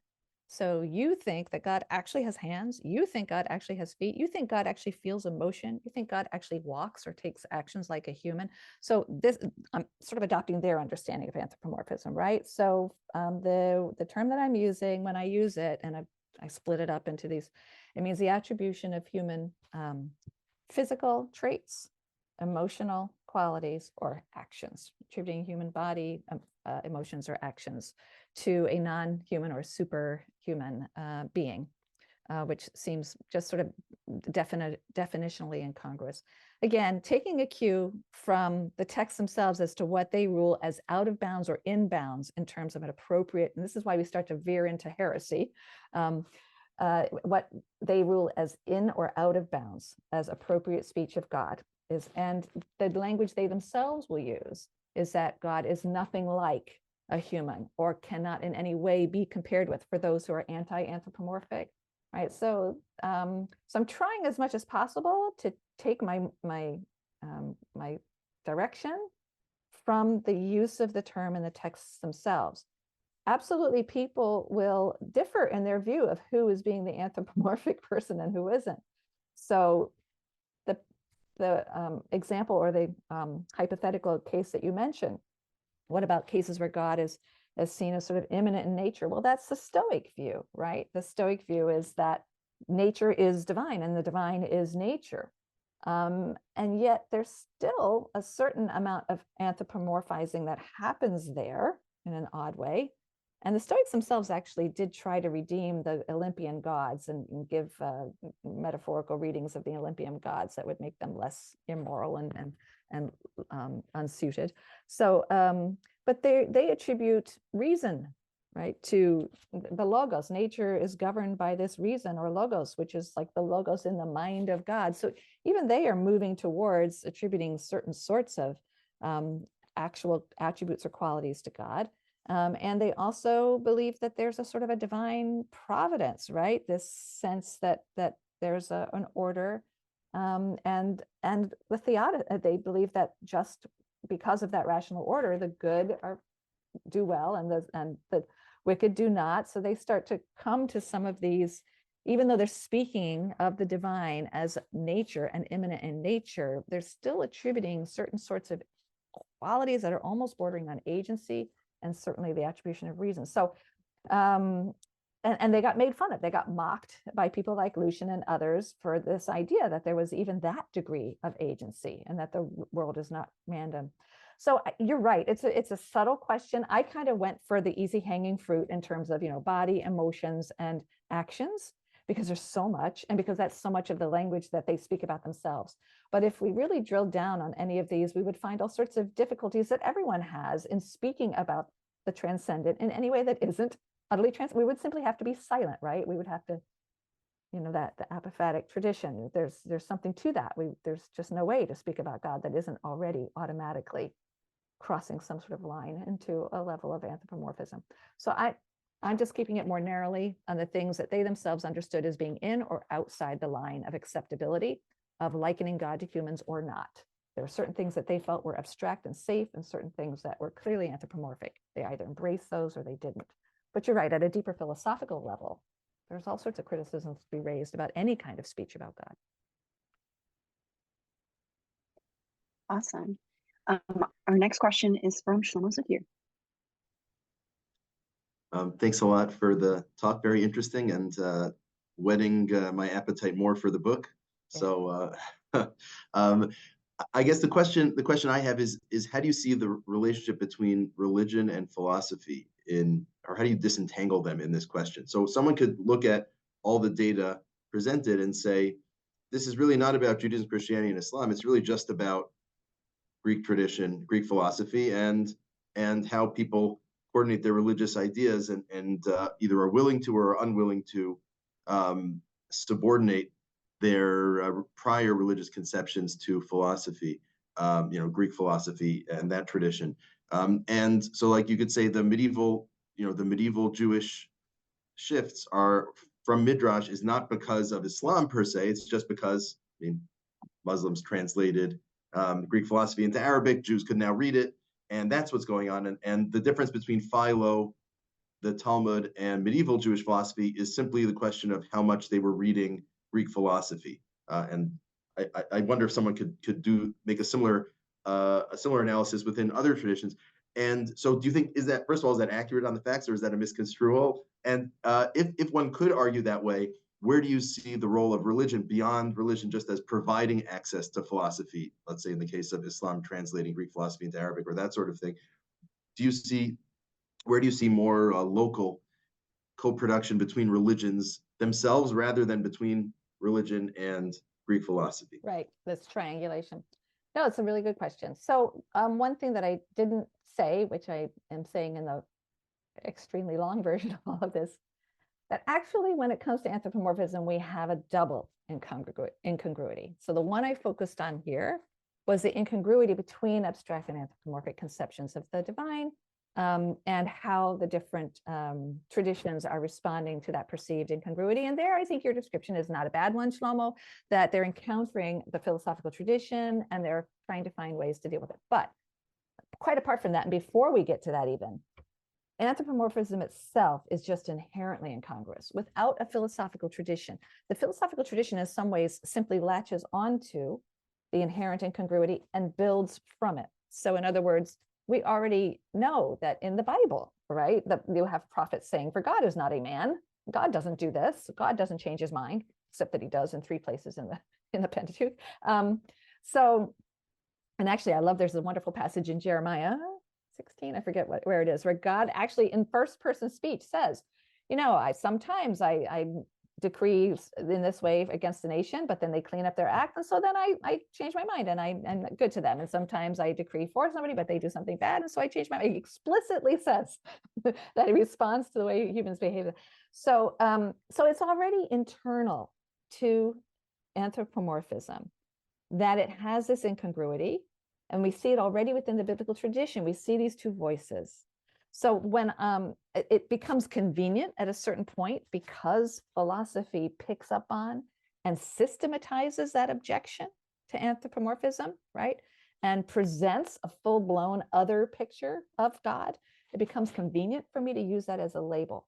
So you think that God actually has hands. You think God actually has feet. You think God actually feels emotion. You think God actually walks or takes actions like a human. So this, I'm sort of adopting their understanding of anthropomorphism, right? So the term that I'm using, when I use it, and I split it up into these, it means the attribution of human physical traits, emotional qualities, or actions, attributing human body emotions or actions to a non-human or superhuman being, which seems just sort of definitionally incongruous. Again, taking a cue from the texts themselves as to what they rule as out of bounds or in bounds in terms of an appropriate, and this is why we start to veer into heresy, what they rule as in or out of bounds as appropriate speech of God is, and the language they themselves will use is that God is nothing like a human or cannot in any way be compared with, for those who are anti-anthropomorphic, right? So, so I'm trying as much as possible to take my direction from the use of the term in the texts themselves. Absolutely, people will differ in their view of who is being the anthropomorphic person and who isn't. So the example or the hypothetical case that you mentioned, what about cases where God is seen as sort of immanent in nature? Well, that's the Stoic view, right? The Stoic view is that nature is divine and the divine is nature. And yet there's still a certain amount of anthropomorphizing that happens there in an odd way. And the Stoics themselves actually did try to redeem the Olympian gods and give metaphorical readings of the Olympian gods that would make them less immoral and unsuited. So, but they attribute reason, right, to the logos. Nature is governed by this reason or logos, which is like the logos in the mind of God. So even they are moving towards attributing certain sorts of actual attributes or qualities to God. And they also believe that there's a sort of a divine providence, right? This sense that there's an order, and the theodicy, they believe that just because of that rational order, the good do well and the wicked do not. So they start to come to some of these, even though they're speaking of the divine as nature and immanent in nature, they're still attributing certain sorts of qualities that are almost bordering on agency, and certainly the attribution of reason. So, and they got made fun of. They got mocked by people like Lucian and others for this idea that there was even that degree of agency and that the world is not random. So you're right. It's a subtle question. I kind of went for the easy hanging fruit in terms of, body, emotions, and actions, because there's so much, and because that's so much of the language that they speak about themselves. But if we really drilled down on any of these, we would find all sorts of difficulties that everyone has in speaking about the transcendent in any way that isn't utterly transcendent. We would simply have to be silent, right? We would have to, that the apophatic tradition, there's something to that. There's just no way to speak about God that isn't already automatically crossing some sort of line into a level of anthropomorphism. So I'm just keeping it more narrowly on the things that they themselves understood as being in or outside the line of acceptability of likening God to humans or not. There are certain things that they felt were abstract and safe, and certain things that were clearly anthropomorphic. They either embraced those or they didn't. But you're right, at a deeper philosophical level, there's all sorts of criticisms to be raised about any kind of speech about God. Awesome. Our next question is from Shlomo Zafir. Thanks a lot for the talk. Very interesting, and whetting my appetite more for the book. So I guess the question I have is how do you see the relationship between religion and philosophy or how do you disentangle them in this question? So someone could look at all the data presented and say, this is really not about Judaism, Christianity, and Islam. It's really just about Greek tradition, Greek philosophy, and how people coordinate their religious ideas and either are willing to or are unwilling to subordinate their prior religious conceptions to philosophy, Greek philosophy and that tradition. And so, like, you could say the medieval Jewish shifts are from Midrash is not because of Islam per se. It's just because, Muslims translated Greek philosophy into Arabic. Jews could now read it, and that's what's going on. And the difference between Philo, the Talmud, and medieval Jewish philosophy is simply the question of how much they were reading Greek philosophy. And I wonder if someone could make a similar analysis within other traditions. And so, do you think, first of all, is that accurate on the facts, or is that a misconstrual? And if one could argue that way, where do you see the role of religion beyond religion just as providing access to philosophy? Let's say in the case of Islam translating Greek philosophy into Arabic or that sort of thing. Where do you see more local co-production between religions themselves rather than between religion and Greek philosophy? Right, this triangulation. No, it's a really good question. So one thing that I didn't say, which I am saying in the extremely long version of all of this, that actually when it comes to anthropomorphism, we have a double incongruity. So the one I focused on here was the incongruity between abstract and anthropomorphic conceptions of the divine, and how the different traditions are responding to that perceived incongruity. And there, I think your description is not a bad one, Shlomo, that they're encountering the philosophical tradition and they're trying to find ways to deal with it. But quite apart from that, and before we get to that even, anthropomorphism itself is just inherently incongruous without a philosophical tradition. The philosophical tradition in some ways simply latches onto the inherent incongruity and builds from it. So in other words, we already know that in the Bible, right, that you have prophets saying, for God is not a man. God doesn't do this. God doesn't change his mind, except that he does in 3 places in the Pentateuch. And actually, I love, there's a wonderful passage in Jeremiah 16, I forget where it is, where God actually in first person speech says, sometimes I decree in this way against the nation, but then they clean up their act. And so then I change my mind and I'm good to them. And sometimes I decree for somebody, but they do something bad. And so I change my mind. He explicitly says that he responds to the way humans behave. So it's already internal to anthropomorphism that it has this incongruity. And we see it already within the biblical tradition. We see these 2 voices. So when it becomes convenient at a certain point because philosophy picks up on and systematizes that objection to anthropomorphism, right? And presents a full-blown other picture of God, it becomes convenient for me to use that as a label.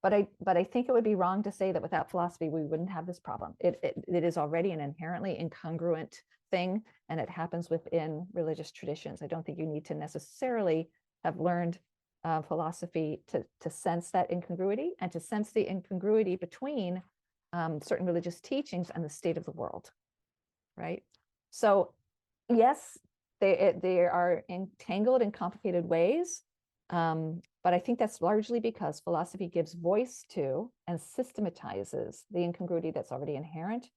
But I think it would be wrong to say that without philosophy, we wouldn't have this problem. It is already an inherently incongruent thing, and it happens within religious traditions. I don't think you need to necessarily have learned philosophy to sense that incongruity and to sense the incongruity between certain religious teachings and the state of the world, right? So yes, they are entangled in complicated ways, but I think that's largely because philosophy gives voice to and systematizes the incongruity that's already inherent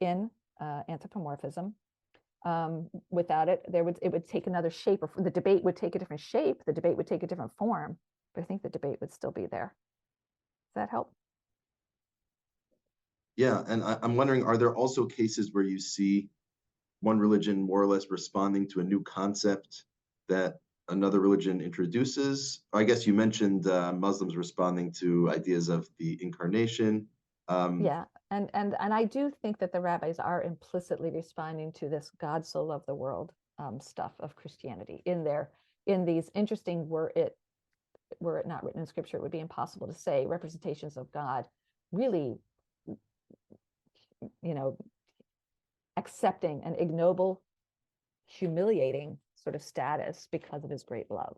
in anthropomorphism. Without it, it would take another shape, or the debate would take a different shape, the debate would take a different form, but I think the debate would still be there. Does that help? Yeah, and I'm wondering, are there also cases where you see one religion more or less responding to a new concept that another religion introduces? I guess you mentioned Muslims responding to ideas of the incarnation. Yeah, and I do think that the rabbis are implicitly responding to this God so loved the world stuff of Christianity in these interesting, were it not written in scripture, it would be impossible to say, representations of God really, accepting an ignoble, humiliating sort of status because of his great love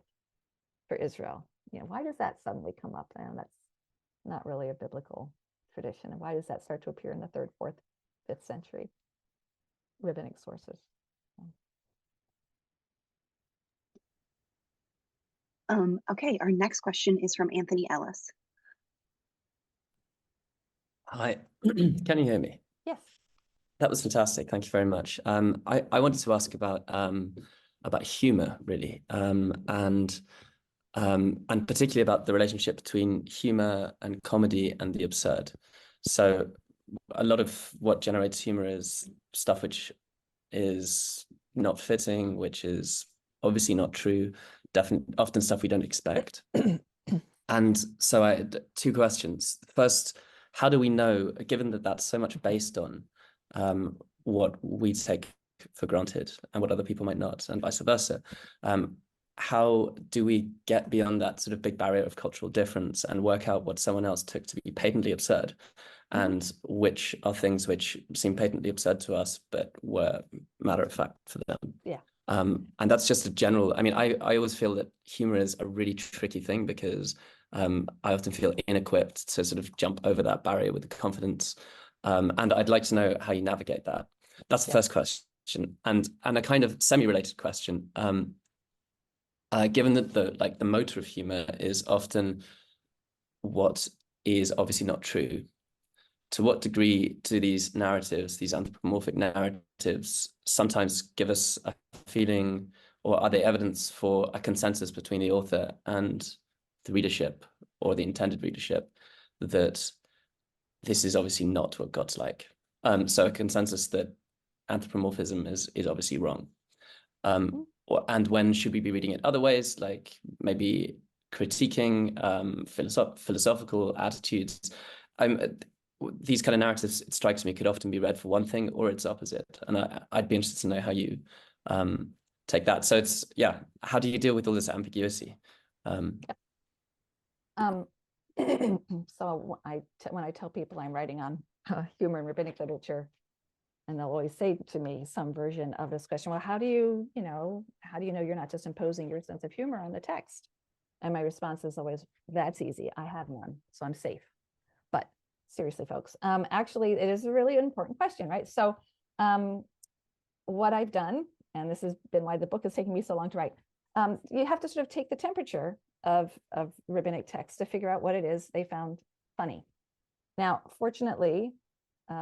for Israel. Why does that suddenly come up? And that's not really a biblical tradition. And why does that start to appear in the 3rd, 4th, 5th century rabbinic sources? Okay, our next question is from Anthony Ellis. Hi, can you hear me? Yes. That was fantastic. Thank you very much. I wanted to ask about humor, really, and particularly about the relationship between humor and comedy and the absurd. So a lot of what generates humor is stuff which is not fitting, which is obviously not true, definitely often stuff we don't expect. And so I had two questions. First, how do we know, given that that's so much based on what we take for granted and what other people might not, and vice versa, how do we get beyond that sort of big barrier of cultural difference and work out what someone else took to be patently absurd, and which are things which seem patently absurd to us but were matter of fact for them? Yeah. And that's just a general, I mean, I always feel that humor is a really tricky thing because I often feel inequipped to sort of jump over that barrier with confidence. And I'd like to know how you navigate that. That's the first question. And a kind of semi-related question. Given that the motor of humor is often what is obviously not true, to what degree do these narratives, these anthropomorphic narratives, sometimes give us a feeling, or are they evidence for a consensus between the author and the readership, or the intended readership, that this is obviously not what God's like? So a consensus that anthropomorphism is obviously wrong. And when should we be reading it other ways, like maybe critiquing philosophical attitudes? These kind of narratives, it strikes me, could often be read for one thing or its opposite. And I'd be interested to know how you take that. So it's, yeah, how do you deal with all this ambiguity? So when I tell people I'm writing on humor and rabbinic literature, and they'll always say to me some version of this question, well, how do you know you're not just imposing your sense of humor on the text? And my response is always, that's easy. I have none, so I'm safe. But seriously, folks, actually, it is a really important question, right? So what I've done, and this has been why the book has taken me so long to write, you have to sort of take the temperature of rabbinic text to figure out what it is they found funny. Now, fortunately,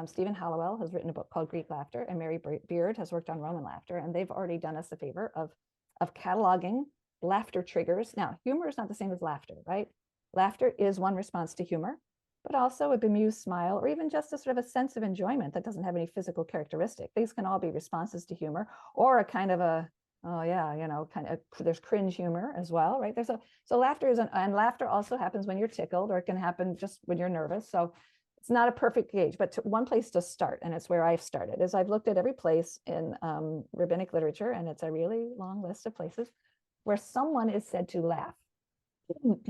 Stephen Hallowell has written a book called Greek Laughter, and Mary Beard has worked on Roman laughter, and they've already done us a favor of cataloging laughter triggers. Now, humor is not the same as laughter, right? Laughter is one response to humor, but also a bemused smile, or even just a sort of a sense of enjoyment that doesn't have any physical characteristic. These can all be responses to humor, or a kind of a, oh yeah, kind of, there's cringe humor as well, right? So laughter and laughter also happens when you're tickled, or it can happen just when you're nervous. So it's not a perfect gauge, but one place to start, and it's where I've started, is I've looked at every place in rabbinic literature, and it's a really long list of places where someone is said to laugh,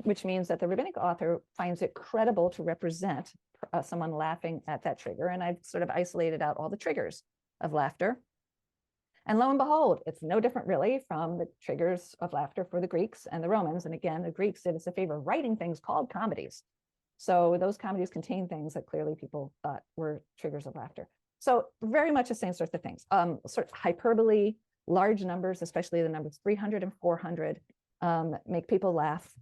which means that the rabbinic author finds it credible to represent someone laughing at that trigger. And I've sort of isolated out all the triggers of laughter. And lo and behold, it's no different really from the triggers of laughter for the Greeks and the Romans. And again, the Greeks did us a favor of writing things called comedies. So those comedies contain things that clearly people thought were triggers of laughter. So very much the same sorts of things. Sort of hyperbole, large numbers, especially the numbers 300 and 400, make people laugh.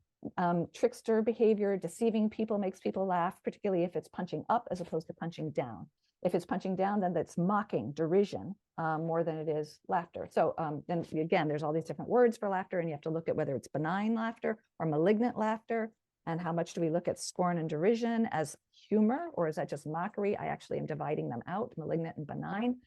Trickster behavior, deceiving people makes people laugh, particularly if it's punching up as opposed to punching down. If it's punching down, then that's mocking, derision, more than it is laughter. So then again, there's all these different words for laughter, and you have to look at whether it's benign laughter or malignant laughter. And how much do we look at scorn and derision as humor, or is that just mockery? I actually am dividing them out, malignant and benign.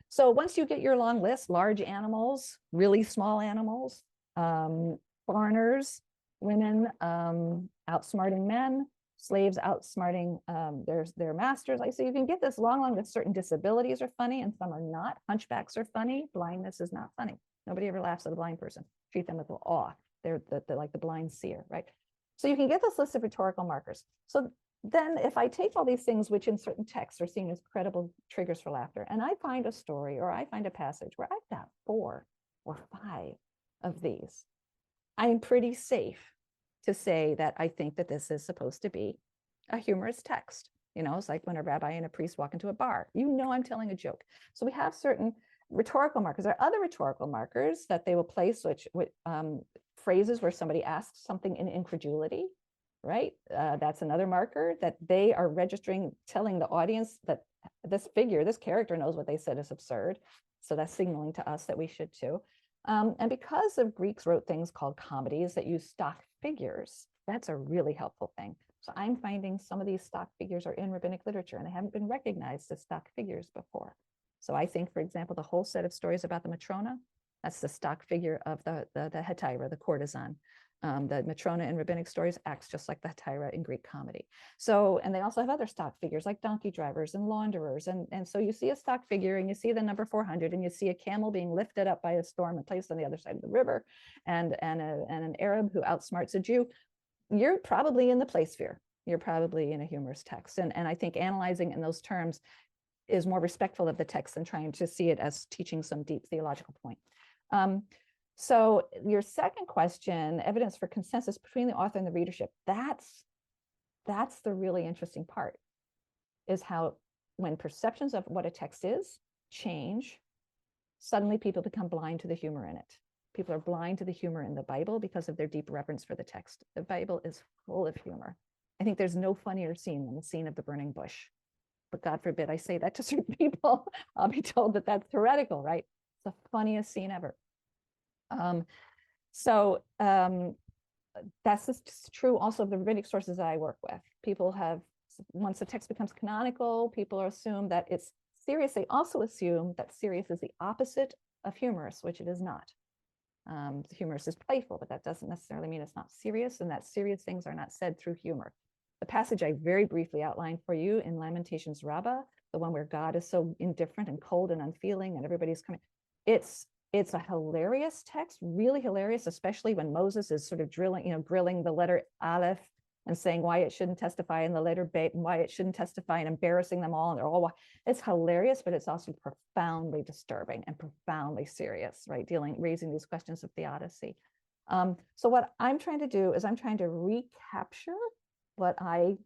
So once you get your long list, large animals, really small animals, foreigners, women outsmarting men, slaves outsmarting their masters. So you can get this long list. Certain disabilities are funny and some are not. Hunchbacks are funny. Blindness is not funny. Nobody ever laughs at a blind person. Treat them with awe. They're like the blind seer, right? So you can get this list of rhetorical markers. So then if I take all these things, which in certain texts are seen as credible triggers for laughter, and I find a story or I find a passage where I've got 4 or 5 of these, I'm pretty safe to say that I think that this is supposed to be a humorous text. It's like when a rabbi and a priest walk into a bar. I'm telling a joke. So we have certain rhetorical markers. There are other rhetorical markers that they will place, which phrases where somebody asks something in incredulity, right? That's another marker that they are registering, telling the audience that this character knows what they said is absurd. So that's signaling to us that we should too. And because the Greeks wrote things called comedies that use stock figures, that's a really helpful thing. So I'm finding some of these stock figures are in rabbinic literature and they haven't been recognized as stock figures before. So I think, for example, the whole set of stories about the Matrona, that's the stock figure of the hetaira, the courtesan. The Matrona in rabbinic stories acts just like the hetaira in Greek comedy. So, and they also have other stock figures like donkey drivers and launderers. And so you see a stock figure and you see the number 400 and you see a camel being lifted up by a storm and placed on the other side of the river and an Arab who outsmarts a Jew. You're probably in the play sphere. You're probably in a humorous text. And I think analyzing in those terms is more respectful of the text than trying to see it as teaching some deep theological point. So your second question, evidence for consensus between the author and the readership, that's the really interesting part, is how when perceptions of what a text is change, suddenly people become blind to the humor in it. People are blind to the humor in the Bible because of their deep reverence for the text. The Bible is full of humor. I think there's no funnier scene than the scene of the burning bush. But God forbid I say that to certain people. I'll be told that that's heretical, right? It's the funniest scene ever. That's just true also of the rabbinic sources that I work with. People have, once the text becomes canonical, people assume that it's serious. They also assume that serious is the opposite of humorous, which it is not. Humorous is playful, but that doesn't necessarily mean it's not serious, and that serious things are not said through humor. The passage I very briefly outlined for you in Lamentations Rabbah, the one where God is so indifferent and cold and unfeeling and everybody's coming, it's a hilarious text, really hilarious, especially when Moses is sort of grilling the letter Aleph and saying why it shouldn't testify in the letter Bet and why it shouldn't testify and embarrassing them all. And they're all, it's hilarious, but it's also profoundly disturbing and profoundly serious, right? Raising these questions of theodicy. So what I'm trying to do is I'm trying to recapture what I,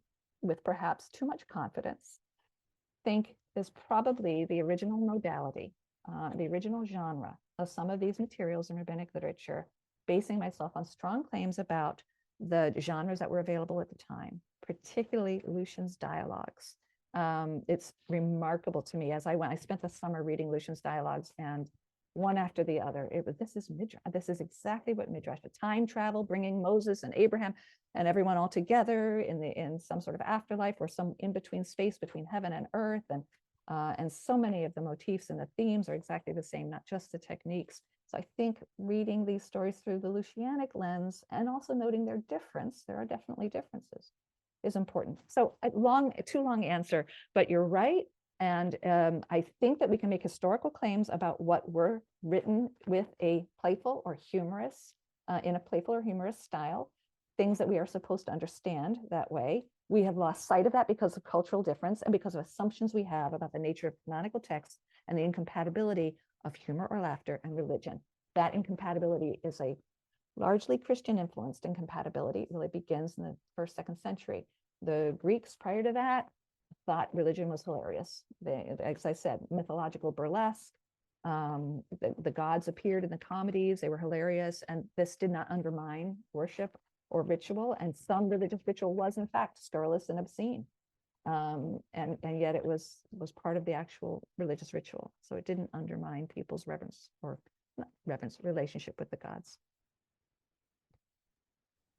with perhaps too much confidence, think is probably the original modality, the original genre of some of these materials in rabbinic literature, basing myself on strong claims about the genres that were available at the time, particularly Lucian's dialogues. It's remarkable to me as I spent the summer reading Lucian's dialogues, and one after the other, this is Midrash. This is exactly what Midrash, the time travel, bringing Moses and Abraham and everyone all together in some sort of afterlife or some in-between space between heaven and earth, and so many of the motifs and the themes are exactly the same, not just the techniques. So I think reading these stories through the Lucianic lens and also noting their difference, there are definitely differences, is important. So too long answer, but you're right. And I think that we can make historical claims about what were written with a playful or humorous, in a playful or humorous style, things that we are supposed to understand that way. We have lost sight of that because of cultural difference and because of assumptions we have about the nature of canonical texts and the incompatibility of humor or laughter and religion. That incompatibility is a largely Christian influenced incompatibility. It really begins in the 1st, 2nd century. The Greeks prior to that thought religion was hilarious. They, as I said, mythological burlesque. The gods appeared in the comedies. They were hilarious. And this did not undermine worship or ritual. And some religious ritual was in fact scurrilous and obscene. And yet it was part of the actual religious ritual. So it didn't undermine people's relationship with the gods.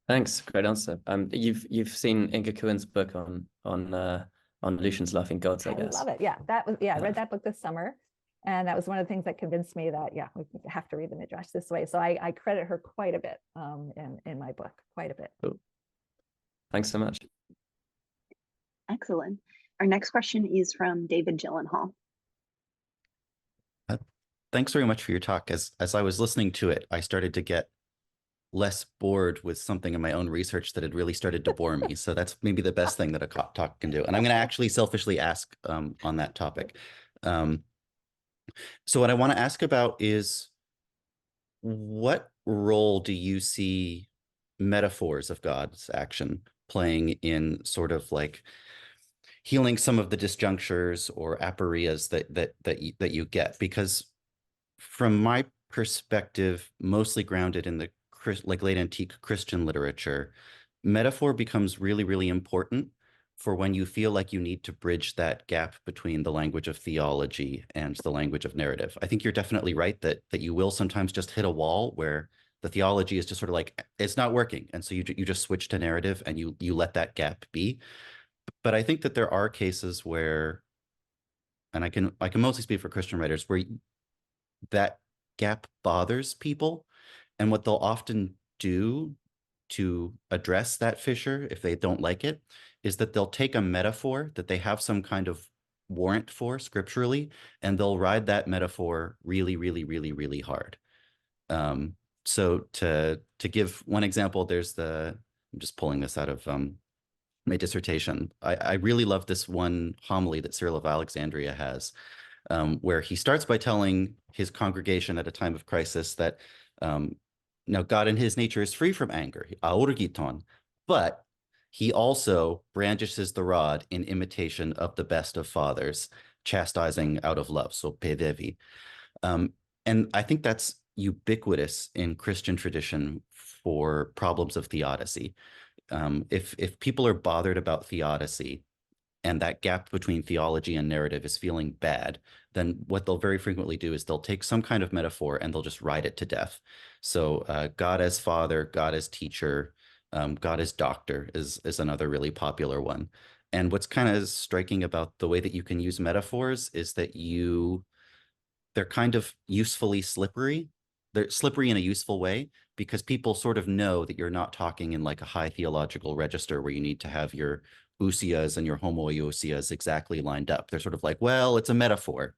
Thanks, great answer. You've seen Inga Kuhn's book on Lucian's Laughing Gods, I guess. I love it. Yeah, I read that book this summer, and that was one of the things that convinced me that we have to read the Midrash this way. So I credit her quite a bit in my book, quite a bit. Cool. Thanks so much. Excellent. Our next question is from David Gyllenhaal. Thanks very much for your talk. As I was listening to it, I started to get less bored with something in my own research that had really started to bore me. So that's maybe the best thing that a talk can do. And I'm going to actually selfishly ask on that topic. So what I want to ask about is, what role do you see metaphors of God's action playing in sort of like healing some of the disjunctures or aporias that you get? Because from my perspective, mostly grounded in the late antique Christian literature, metaphor becomes really, really important for when you feel like you need to bridge that gap between the language of theology and the language of narrative. I think you're definitely right that you will sometimes just hit a wall where the theology is just sort of like, it's not working. And so you just switch to narrative and you let that gap be. But I think that there are cases where, and I can mostly speak for Christian writers, where that gap bothers people. And what they'll often do to address that fissure, if they don't like it, is that they'll take a metaphor that they have some kind of warrant for scripturally, and they'll ride that metaphor really, really, really, really hard. So to give one example, there's I'm just pulling this out of my dissertation. I really love this one homily that Cyril of Alexandria has, where he starts by telling his congregation at a time of crisis that now God in his nature is free from anger, aorgiton, but he also brandishes the rod in imitation of the best of fathers, chastising out of love, so pedevi. And I think that's ubiquitous in Christian tradition for problems of theodicy. If people are bothered about theodicy and that gap between theology and narrative is feeling bad, then what they'll very frequently do is they'll take some kind of metaphor and they'll just ride it to death. So God as father, God as teacher, God as doctor is another really popular one. And what's kind of striking about the way that you can use metaphors is that they're kind of usefully slippery. They're slippery in a useful way because people sort of know that you're not talking in like a high theological register where you need to have your ousias and your homoiousias exactly lined up. They're sort of like, well, it's a metaphor.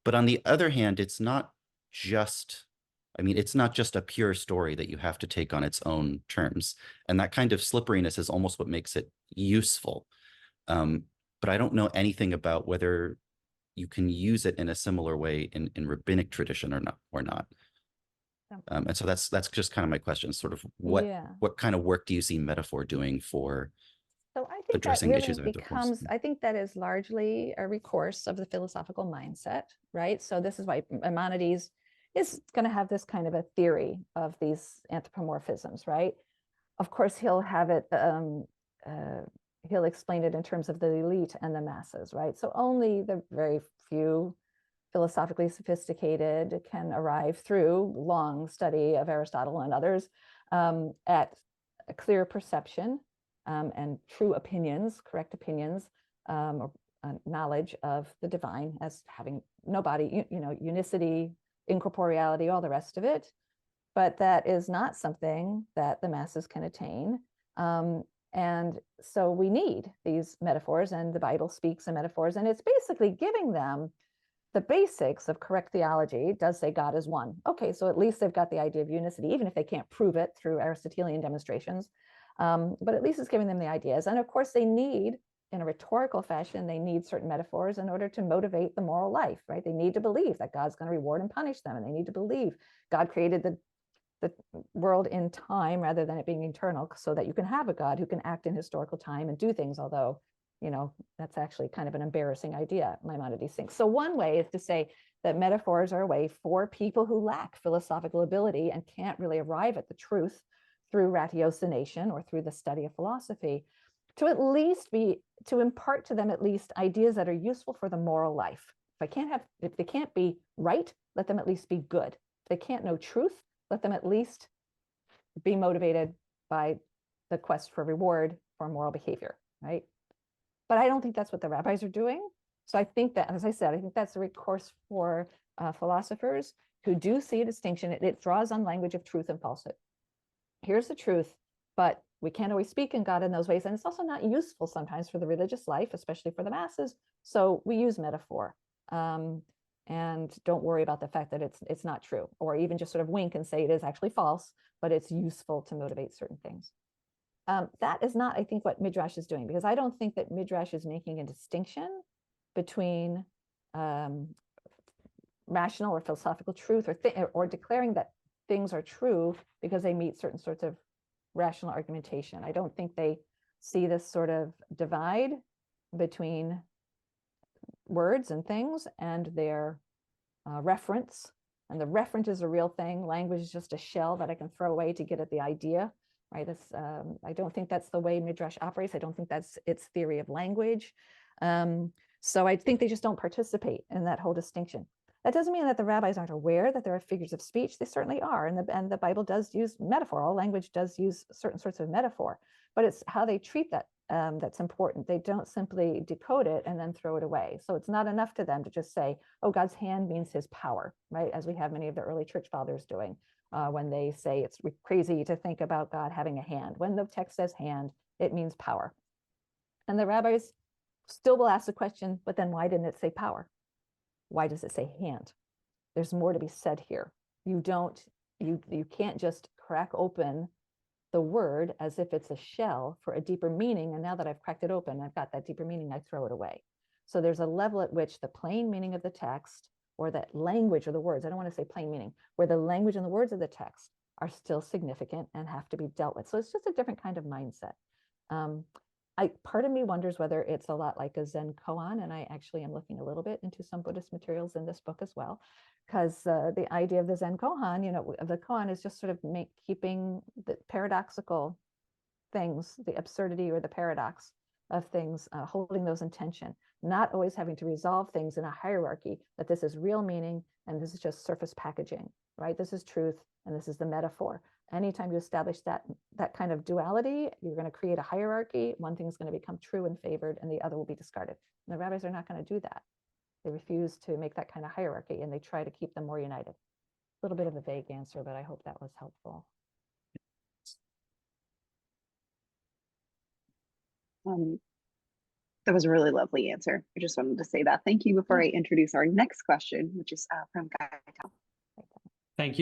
But on the other hand, it's not just a pure story that you have to take on its own terms. And that kind of slipperiness is almost what makes it useful. But I don't know anything about whether you can use it in a similar way in rabbinic tradition or not. And so that's just kind of my question, sort of what kind of work do you see metaphor doing for So I think addressing that really issues of intercourse? I think that is largely a recourse of the philosophical mindset, right? So this is why Maimonides is going to have this kind of a theory of these anthropomorphisms, right? Of course, he'll have it, he'll explain it in terms of the elite and the masses, right? So only the very few philosophically sophisticated can arrive through long study of Aristotle and others at a clear perception and true opinions, correct opinions, or knowledge of the divine as having no body, unicity, incorporeality, all the rest of it. But that is not something that the masses can attain. And so we need these metaphors, and the Bible speaks in metaphors, and it's basically giving them the basics of correct theology. It does say God is one. Okay, so at least they've got the idea of unicity, even if they can't prove it through Aristotelian demonstrations. But at least it's giving them the ideas. And of course, they need, in a rhetorical fashion, they need certain metaphors in order to motivate the moral life, right? They need to believe that God's going to reward and punish them. And they need to believe God created the world in time rather than it being eternal, so that you can have a God who can act in historical time and do things, although that's actually kind of an embarrassing idea, Maimonides thinks. So one way is to say that metaphors are a way for people who lack philosophical ability and can't really arrive at the truth through ratiocination or through the study of philosophy, to at least to impart to them at least ideas that are useful for the moral life. If they can't be right, let them at least be good. If they can't know truth, let them at least be motivated by the quest for reward for moral behavior, right? But I don't think that's what the rabbis are doing. So I think that, as I said, I think that's a recourse for philosophers who do see a distinction. It draws on language of truth and falsehood. Here's the truth, but we can't always speak in God in those ways. And it's also not useful sometimes for the religious life, especially for the masses. So we use metaphor. And don't worry about the fact that it's not true, or even just sort of wink and say it is actually false, but it's useful to motivate certain things. That is not, I think, what Midrash is doing, because I don't think that Midrash is making a distinction between rational or philosophical truth or declaring that things are true because they meet certain sorts of rational argumentation. I don't think they see this sort of divide between words and things and their reference. And the reference is a real thing. Language is just a shell that I can throw away to get at the idea, right? I don't think that's the way Midrash operates. I don't think that's its theory of language. So I think they just don't participate in that whole distinction. That doesn't mean that the rabbis aren't aware that there are figures of speech. They certainly are. And the Bible does use metaphor. All language does use certain sorts of metaphor, but it's how they treat that that's important. They don't simply decode it and then throw it away. So it's not enough to them to just say, oh, God's hand means his power, right? As we have many of the early church fathers doing when they say it's crazy to think about God having a hand. When the text says hand, it means power. And the rabbis still will ask the question, but then why didn't it say power? Why does it say hand? There's more to be said here. You can't just crack open the word as if it's a shell for a deeper meaning. And now that I've cracked it open, I've got that deeper meaning, I throw it away. So there's a level at which the plain meaning of the text or that language or the words, I don't want to say plain meaning, where the language and the words of the text are still significant and have to be dealt with. So it's just a different kind of mindset. Part of me wonders whether it's a lot like a Zen koan, and I actually am looking a little bit into some Buddhist materials in this book as well, because the idea of the Zen koan, the koan is just sort of keeping the paradoxical things, the absurdity or the paradox of things, holding those in tension, not always having to resolve things in a hierarchy, that this is real meaning and this is just surface packaging, right? This is truth and this is the metaphor. Anytime you establish that kind of duality, you're going to create a hierarchy. One thing is going to become true and favored, and the other will be discarded. And the rabbis are not going to do that. They refuse to make that kind of hierarchy, and they try to keep them more united. A little bit of a vague answer, but I hope that was helpful. That was a really lovely answer. I just wanted to say that. Thank you before I introduce our next question, which is from Gaitam. Thank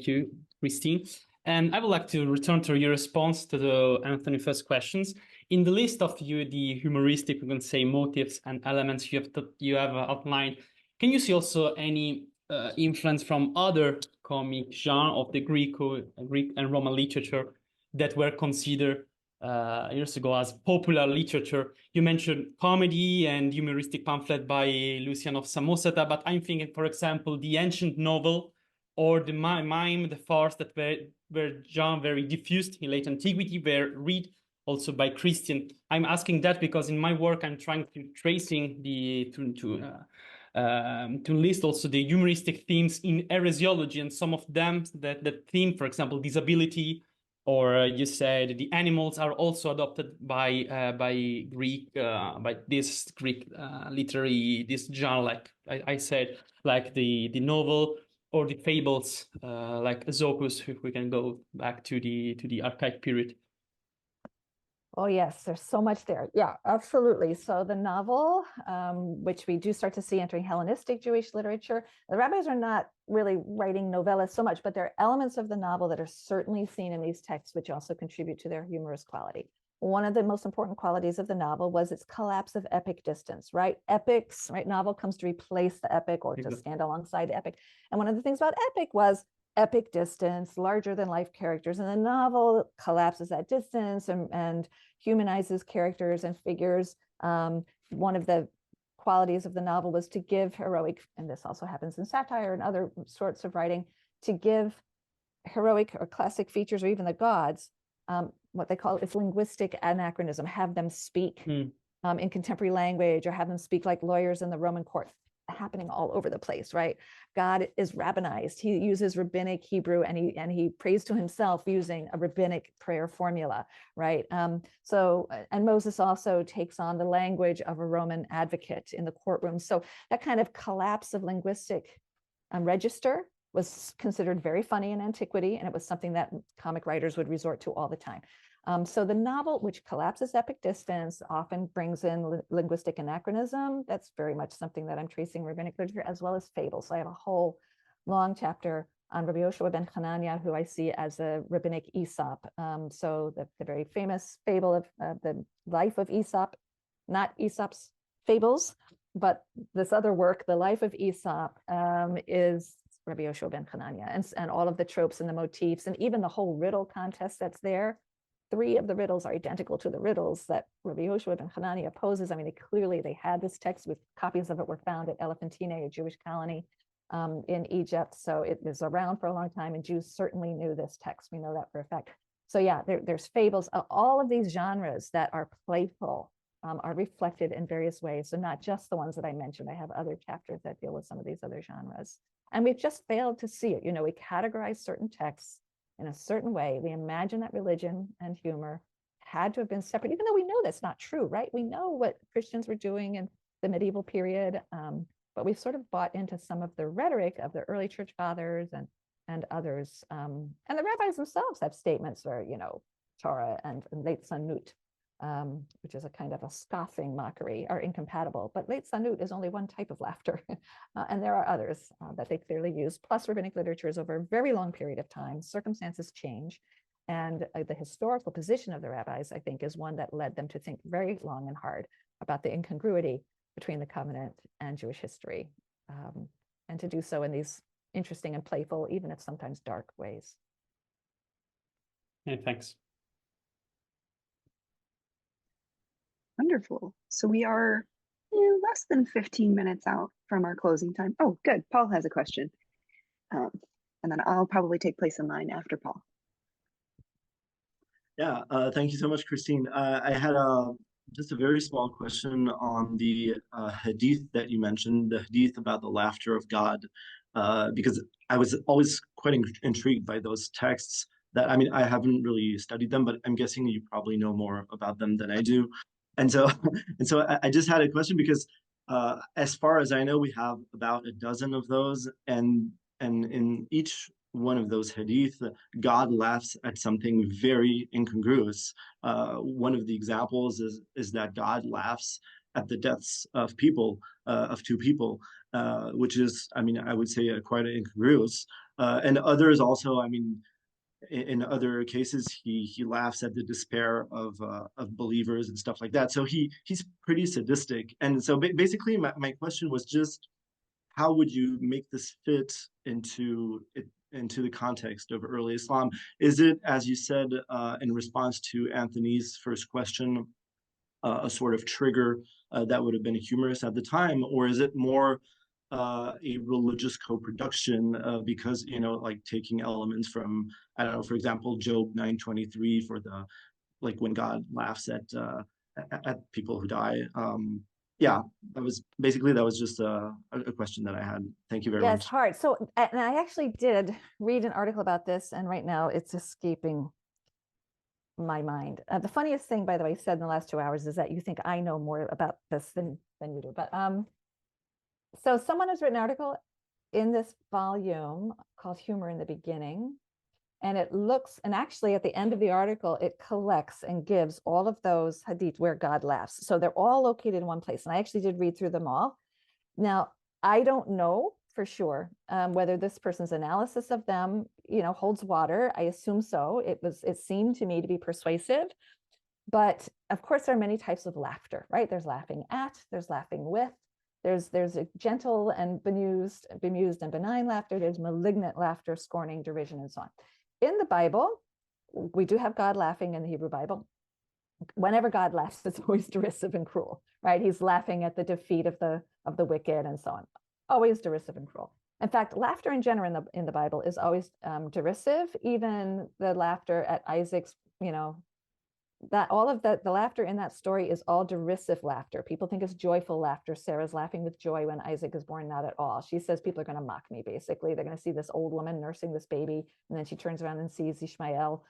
you, Christine. And I would like to return to your response to Anthony's first questions. In the list of the humoristic, we can say, motives and elements you have outlined, can you see also any influence from other comic genre of the Greek and Roman literature that were considered years ago as popular literature? You mentioned comedy and humoristic pamphlet by Lucian of Samosata, but I'm thinking, for example, the ancient novel or the mime, the farce that were very diffused in late antiquity, were read also by Christian. I'm asking that because in my work I'm trying to tracing to list also the humoristic themes in heresiology, and some of them that theme, for example, disability, or you said the animals, are also adopted by Greek by this Greek literary this genre, like I said, like the novel or the fables, like Aesopus, if we can go back to the archaic period. Oh, yes, there's so much there. Yeah, absolutely. So the novel, which we do start to see entering Hellenistic Jewish literature, the rabbis are not really writing novellas so much, but there are elements of the novel that are certainly seen in these texts, which also contribute to their humorous quality. One of the most important qualities of the novel was its collapse of epic distance, right? Epics, right? Novel comes to replace the epic or to stand alongside the epic. And one of the things about epic was epic distance, larger than life characters. And the novel collapses that distance and humanizes characters and figures. One of the qualities of the novel was to give heroic, and this also happens in satire and other sorts of writing, to give heroic or classic features, or even the gods, what they call its linguistic anachronism, have them speak in contemporary language, or have them speak like lawyers in the Roman court, happening all over the place, right? God is rabbinized. He uses rabbinic Hebrew, and he prays to himself using a rabbinic prayer formula, right? And Moses also takes on the language of a Roman advocate in the courtroom. So that kind of collapse of linguistic register was considered very funny in antiquity, and it was something that comic writers would resort to all the time. So the novel, which collapses epic distance, often brings in linguistic anachronism. That's very much something that I'm tracing rabbinic literature, as well as fables. So I have a whole long chapter on Rabbi Yoshua ben Hanania, who I see as a rabbinic Aesop. So the very famous fable of the life of Aesop, not Aesop's fables, but this other work, The Life of Aesop, is Rabbi Yoshua ben Hanania, and all of the tropes and the motifs, and even the whole riddle contest that's there. 3 of the riddles are identical to the riddles that Rabbi Yoshua ben Hanania poses. I mean, they had this text, with copies of it were found at Elephantine, a Jewish colony in Egypt. So it was around for a long time, and Jews certainly knew this text. We know that for a fact. So yeah, there's fables, all of these genres that are playful are reflected in various ways. So not just the ones that I mentioned. I have other chapters that deal with some of these other genres. And we've just failed to see it. We categorize certain texts in a certain way. We imagine that religion and humor had to have been separate, even though we know that's not true, right? We know what Christians were doing in the medieval period, but we've sort of bought into some of the rhetoric of the early church fathers and others. And the rabbis themselves have statements where, Torah and Leit Sanut, which is a kind of a scoffing mockery, are incompatible. But Leit Sanut is only one type of laughter. And there are others that they clearly use. Plus, rabbinic literature is over a very long period of time. Circumstances change. And the historical position of the rabbis, I think, is one that led them to think very long and hard about the incongruity between the covenant and Jewish history, and to do so in these interesting and playful, even if sometimes dark ways. Yeah, thanks. Wonderful. So we are less than 15 minutes out from our closing time. Oh, good. Paul has a question. And then I'll probably take place in line after Paul. Yeah, thank you so much, Christine. I had just a very small question on the hadith that you mentioned, the hadith about the laughter of God, because I was always quite intrigued by those texts that, I haven't really studied them, but I'm guessing you probably know more about them than I do. And so I just had a question because as far as I know, we have about a dozen of those, and in each one of those hadith, God laughs at something very incongruous. One of the examples is that God laughs at the deaths of people, of two people, which is, I would say quite incongruous. And others also, in other cases, he laughs at the despair of believers and stuff like that. So he's pretty sadistic. And so basically, my question was just, how would you make this fit into the context of early Islam? Is it, as you said, in response to Anthony's first question, a sort of trigger that would have been humorous at the time, or is it more a religious co-production because, like taking elements from, I don't know, for example, Job 9:23 for the, like when God laughs at people who die. Yeah, that was just a question that I had. Thank you very much. Yeah, it's hard. So, and I actually did read an article about this, and right now it's escaping my mind. The funniest thing, by the way, said in the last 2 hours is that you think I know more about this than you do. But so someone has written an article in this volume called Humor in the Beginning. And it looks, and actually at the end of the article, it collects and gives all of those hadith where God laughs. So they're all located in one place. And I actually did read through them all. Now, I don't know for sure whether this person's analysis of them, holds water. I assume so. It seemed to me to be persuasive. But of course, there are many types of laughter, right? There's laughing at, there's laughing with, there's a gentle and bemused and benign laughter. There's malignant laughter, scorning, derision, and so on. In the Bible, we do have God laughing in the Hebrew Bible. Whenever God laughs, it's always derisive and cruel, right? He's laughing at the defeat of the wicked and so on. Always derisive and cruel. In fact, laughter in general in the Bible is always derisive. Even the laughter at Isaac's, that all of the laughter in that story is all derisive laughter. People think it's joyful laughter. Sarah's laughing with joy when Isaac is born, not at all. She says people are going to mock me, basically. They're going to see this old woman nursing this baby, and then she turns around and sees Ishmael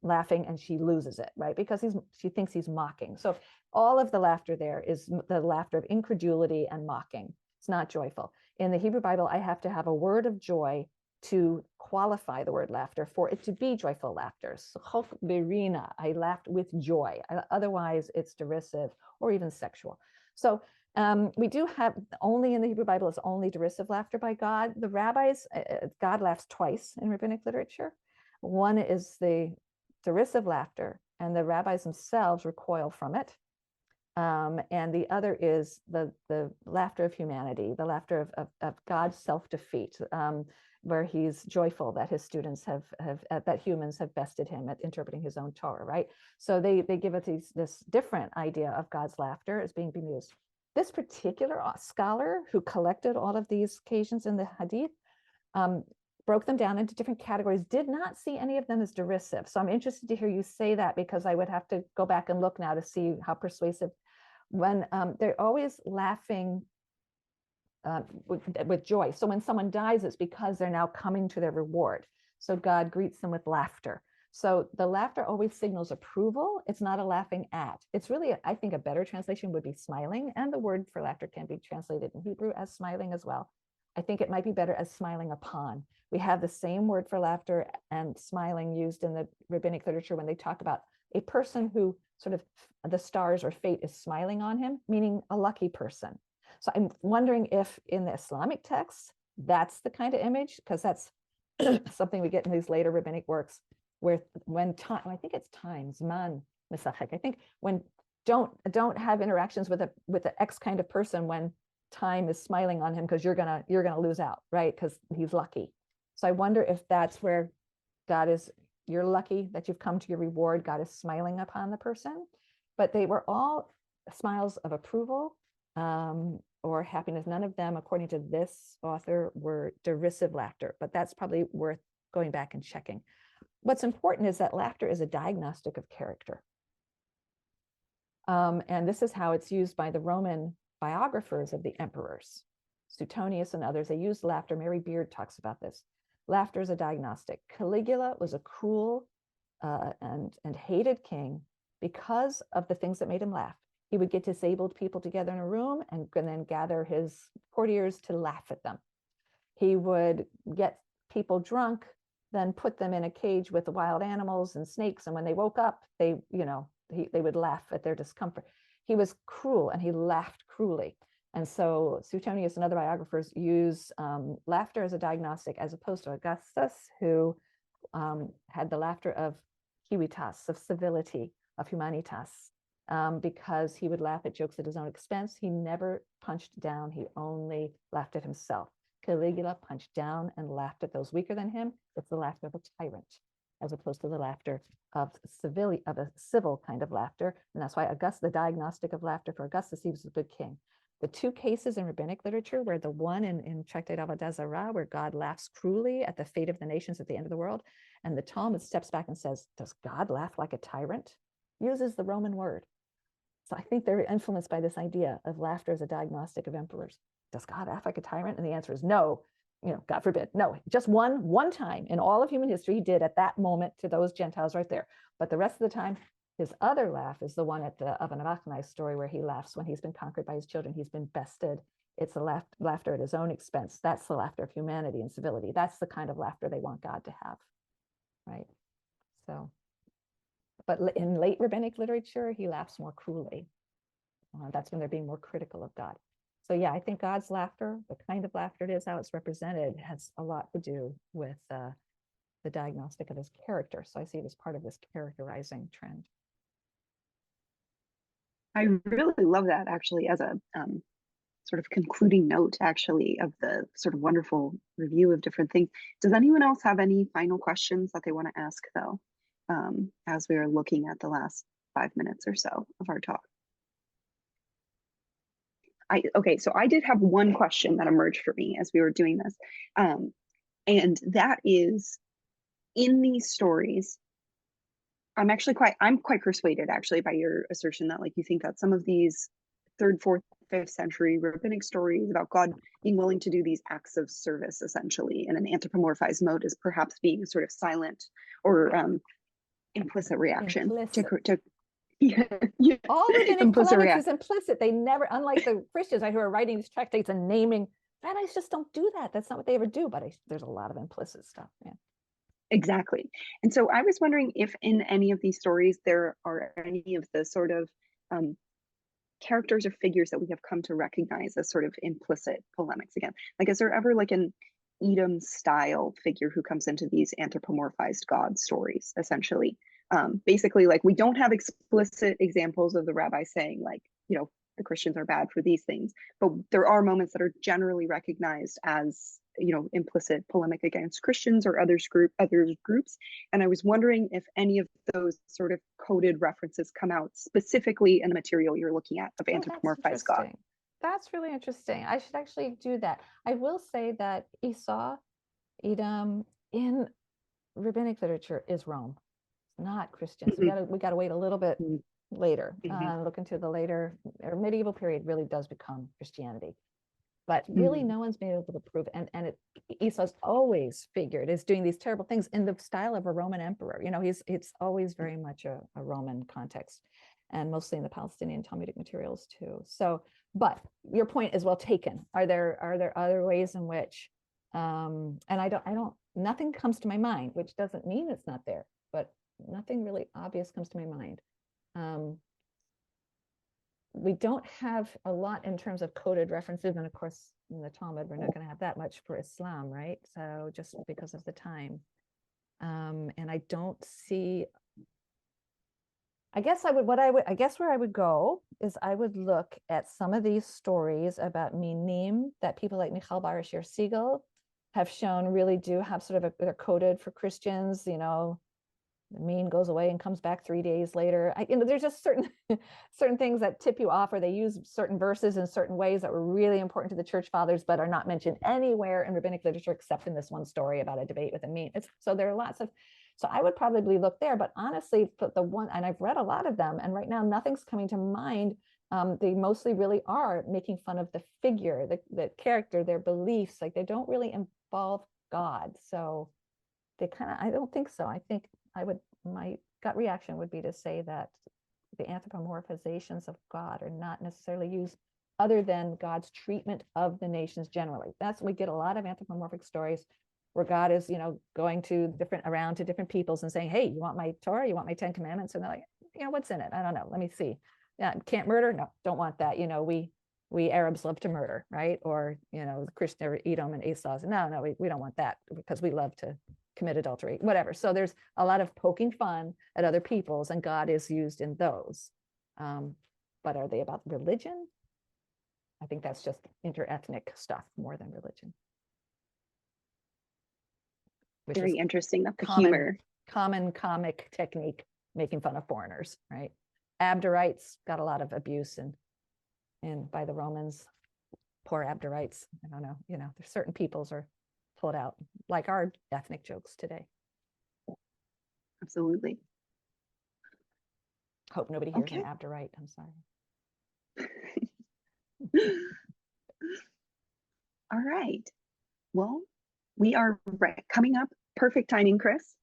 laughing, and she loses it, right? Because she thinks he's mocking. So all of the laughter there is the laughter of incredulity and mocking. It's not joyful. In the Hebrew Bible, I have to have a word of joy to qualify the word laughter for it to be joyful laughter. So, berina, I laughed with joy. Otherwise, it's derisive or even sexual. So we do have, only in the Hebrew Bible is only derisive laughter by God. The rabbis, God laughs twice in rabbinic literature. One is the derisive laughter, and the rabbis themselves recoil from it. And the other is the laughter of humanity, the laughter of God's self-defeat, where he's joyful that his students that humans have bested him at interpreting his own Torah, right? So they give us this different idea of God's laughter as being bemused. This particular scholar who collected all of these occasions in the Hadith broke them down into different categories, did not see any of them as derisive. So I'm interested to hear you say that, because I would have to go back and look now to see how persuasive. When they're always laughing with joy. So when someone dies, it's because they're now coming to their reward. So God greets them with laughter. So the laughter always signals approval. It's not a laughing at. It's really, I think, a better translation would be smiling. And the word for laughter can be translated in Hebrew as smiling as well. I think it might be better as smiling upon. We have the same word for laughter and smiling used in the rabbinic literature when they talk about a person who sort of the stars or fate is smiling on him, meaning a lucky person. So I'm wondering if in the Islamic texts, that's the kind of image, because that's something we get in these later rabbinic works, where when time, I think it's times, man, misachek, I think when don't have interactions with the X kind of person when time is smiling on him, because you're gonna lose out, right? Because he's lucky. So I wonder if that's where God is, you're lucky that you've come to your reward. God is smiling upon the person. But they were all smiles of approval or happiness. None of them, according to this author, were derisive laughter, but that's probably worth going back and checking. What's important is that laughter is a diagnostic of character. And this is how it's used by the Roman biographers of the emperors. Suetonius and others, they used laughter. Mary Beard talks about this. Laughter is a diagnostic. Caligula was a cruel and hated king because of the things that made him laugh. He would get disabled people together in a room and then gather his courtiers to laugh at them. He would get people drunk, then put them in a cage with the wild animals and snakes. And when they woke up, they would laugh at their discomfort. He was cruel and he laughed cruelly. And so Suetonius and other biographers use laughter as a diagnostic, as opposed to Augustus, who had the laughter of civitas, of civility, of humanitas, because he would laugh at jokes at his own expense. He never punched down. He only laughed at himself. Caligula punched down and laughed at those weaker than him. It's the laughter of a tyrant, as opposed to the laughter of a civil kind of laughter. And that's why Augustus, the diagnostic of laughter for Augustus, he was a good king. The two cases in rabbinic literature, where the one in Tractate Avodah Zarah, where God laughs cruelly at the fate of the nations at the end of the world, and the Talmud steps back and says, does God laugh like a tyrant? Uses the Roman word. So I think they're influenced by this idea of laughter as a diagnostic of emperors. Does God laugh like a tyrant? And the answer is no. God forbid. No, just one time in all of human history, he did at that moment to those Gentiles right there. But the rest of the time, his other laugh is the one at the Oven of Achnai story, where he laughs when he's been conquered by his children. He's been bested. It's a laughter at his own expense. That's the laughter of humanity and civility. That's the kind of laughter they want God to have, right? So, but in late rabbinic literature, he laughs more cruelly. That's when they're being more critical of God. So yeah, I think God's laughter, the kind of laughter it is, how it's represented, has a lot to do with the diagnostic of his character. So I see it as part of this characterizing trend. I really love that, actually, as a sort of concluding note, actually, of the sort of wonderful review of different things. Does anyone else have any final questions that they want to ask, though, as we are looking at the last 5 minutes or so of our talk? Okay, so I did have one question that emerged for me as we were doing this. And that is, in these stories, I'm quite persuaded, actually, by your assertion that, like, you think that some of these 3rd, 4th, 5th century rabbinic stories about God being willing to do these acts of service, essentially, in an anthropomorphized mode, is perhaps being sort of silent or implicit reaction to all rabbinic polemics is implicit. They never, unlike the Christians who are writing these tractates and naming, rabbis just don't do that. That's not what they ever do. But there's a lot of implicit stuff. Yeah. Exactly. And so I was wondering if in any of these stories there are any of the sort of characters or figures that we have come to recognize as sort of implicit polemics again. Like, is there ever like an Edom style figure who comes into these anthropomorphized God stories, essentially? Basically, like, we don't have explicit examples of the rabbi saying, like, the Christians are bad for these things, but there are moments that are generally recognized as, implicit polemic against Christians or other groups. And I was wondering if any of those sort of coded references come out specifically in the material you're looking at of anthropomorphized God. That's really interesting. I should actually do that. I will say that Esau Edom in rabbinic literature is Rome, not Christians. We gotta wait a little bit later. Look into the later or medieval period really does become Christianity. But really, no one's been able to prove, and Esau's always figured is doing these terrible things in the style of a Roman emperor. You know, it's always very much a Roman context, and mostly in the Palestinian Talmudic materials too. So, but your point is well taken. Are there other ways in which, and nothing comes to my mind, which doesn't mean it's not there, but nothing really obvious comes to my mind. We don't have a lot in terms of coded references. And of course, in the Talmud, we're not going to have that much for Islam, right? So just because of the time. And I don't see, I guess where I would go is I would look at some of these stories about minim that people like Michal Bar-Ashir Siegel have shown really do have sort of they're coded for Christians, you know, the mean goes away and comes back 3 days later. There's just certain things that tip you off, or they use certain verses in certain ways that were really important to the church fathers, but are not mentioned anywhere in rabbinic literature except in this one story about a debate with a mean. So there are lots of, so I would probably look there. But honestly, the one, and I've read a lot of them, and right now nothing's coming to mind. They mostly really are making fun of the figure, the character, their beliefs. Like they don't really involve God. So they I don't think so. I think my gut reaction would be to say that the anthropomorphizations of God are not necessarily used other than God's treatment of the nations generally. We get a lot of anthropomorphic stories where God is, you know, going around to different peoples and saying, hey, you want my Torah? You want my 10 Commandments? And they're like, you know, what's in it? I don't know. Let me see. Yeah, can't murder? No, don't want that. You know, we Arabs love to murder, right? Or, you know, the Christian Edom and Esau. No, we don't want that because we love to commit adultery, whatever. So there's a lot of poking fun at other peoples, and God is used in those. But are they about religion? I think that's just interethnic stuff more than religion. Which Very is interesting. That's the humor. Common comic technique, making fun of foreigners, right? Abderites got a lot of abuse and by the Romans, poor Abderites. I don't know, you know, there's certain peoples are pulled out, like our ethnic jokes today. Absolutely. Hope nobody hears an Abderite. I'm sorry. All right. Well, we are coming up. Perfect timing, Chris.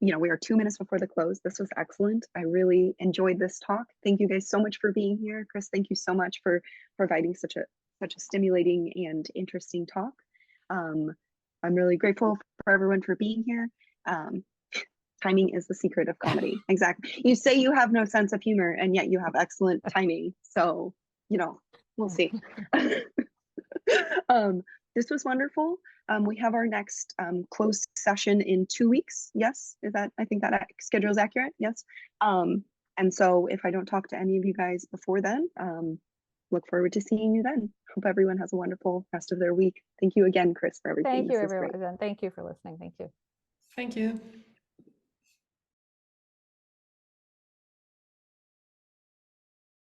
You know, we are 2 minutes before the close. This was excellent. I really enjoyed this talk. Thank you guys so much for being here. Chris, thank you so much for providing such a stimulating and interesting talk. I'm really grateful for everyone for being here. Timing is the secret of comedy. Exactly. You say you have no sense of humor, and yet you have excellent timing. So, you know, we'll see. This was wonderful. We have our next closed session in 2 weeks. Yes, I think that schedule is accurate. Yes. And so if I don't talk to any of you guys before then, look forward to seeing you then. Hope everyone has a wonderful rest of their week. Thank you again, Chris, for everything. Thank you, everyone. Thank you for listening. Thank you. Thank you.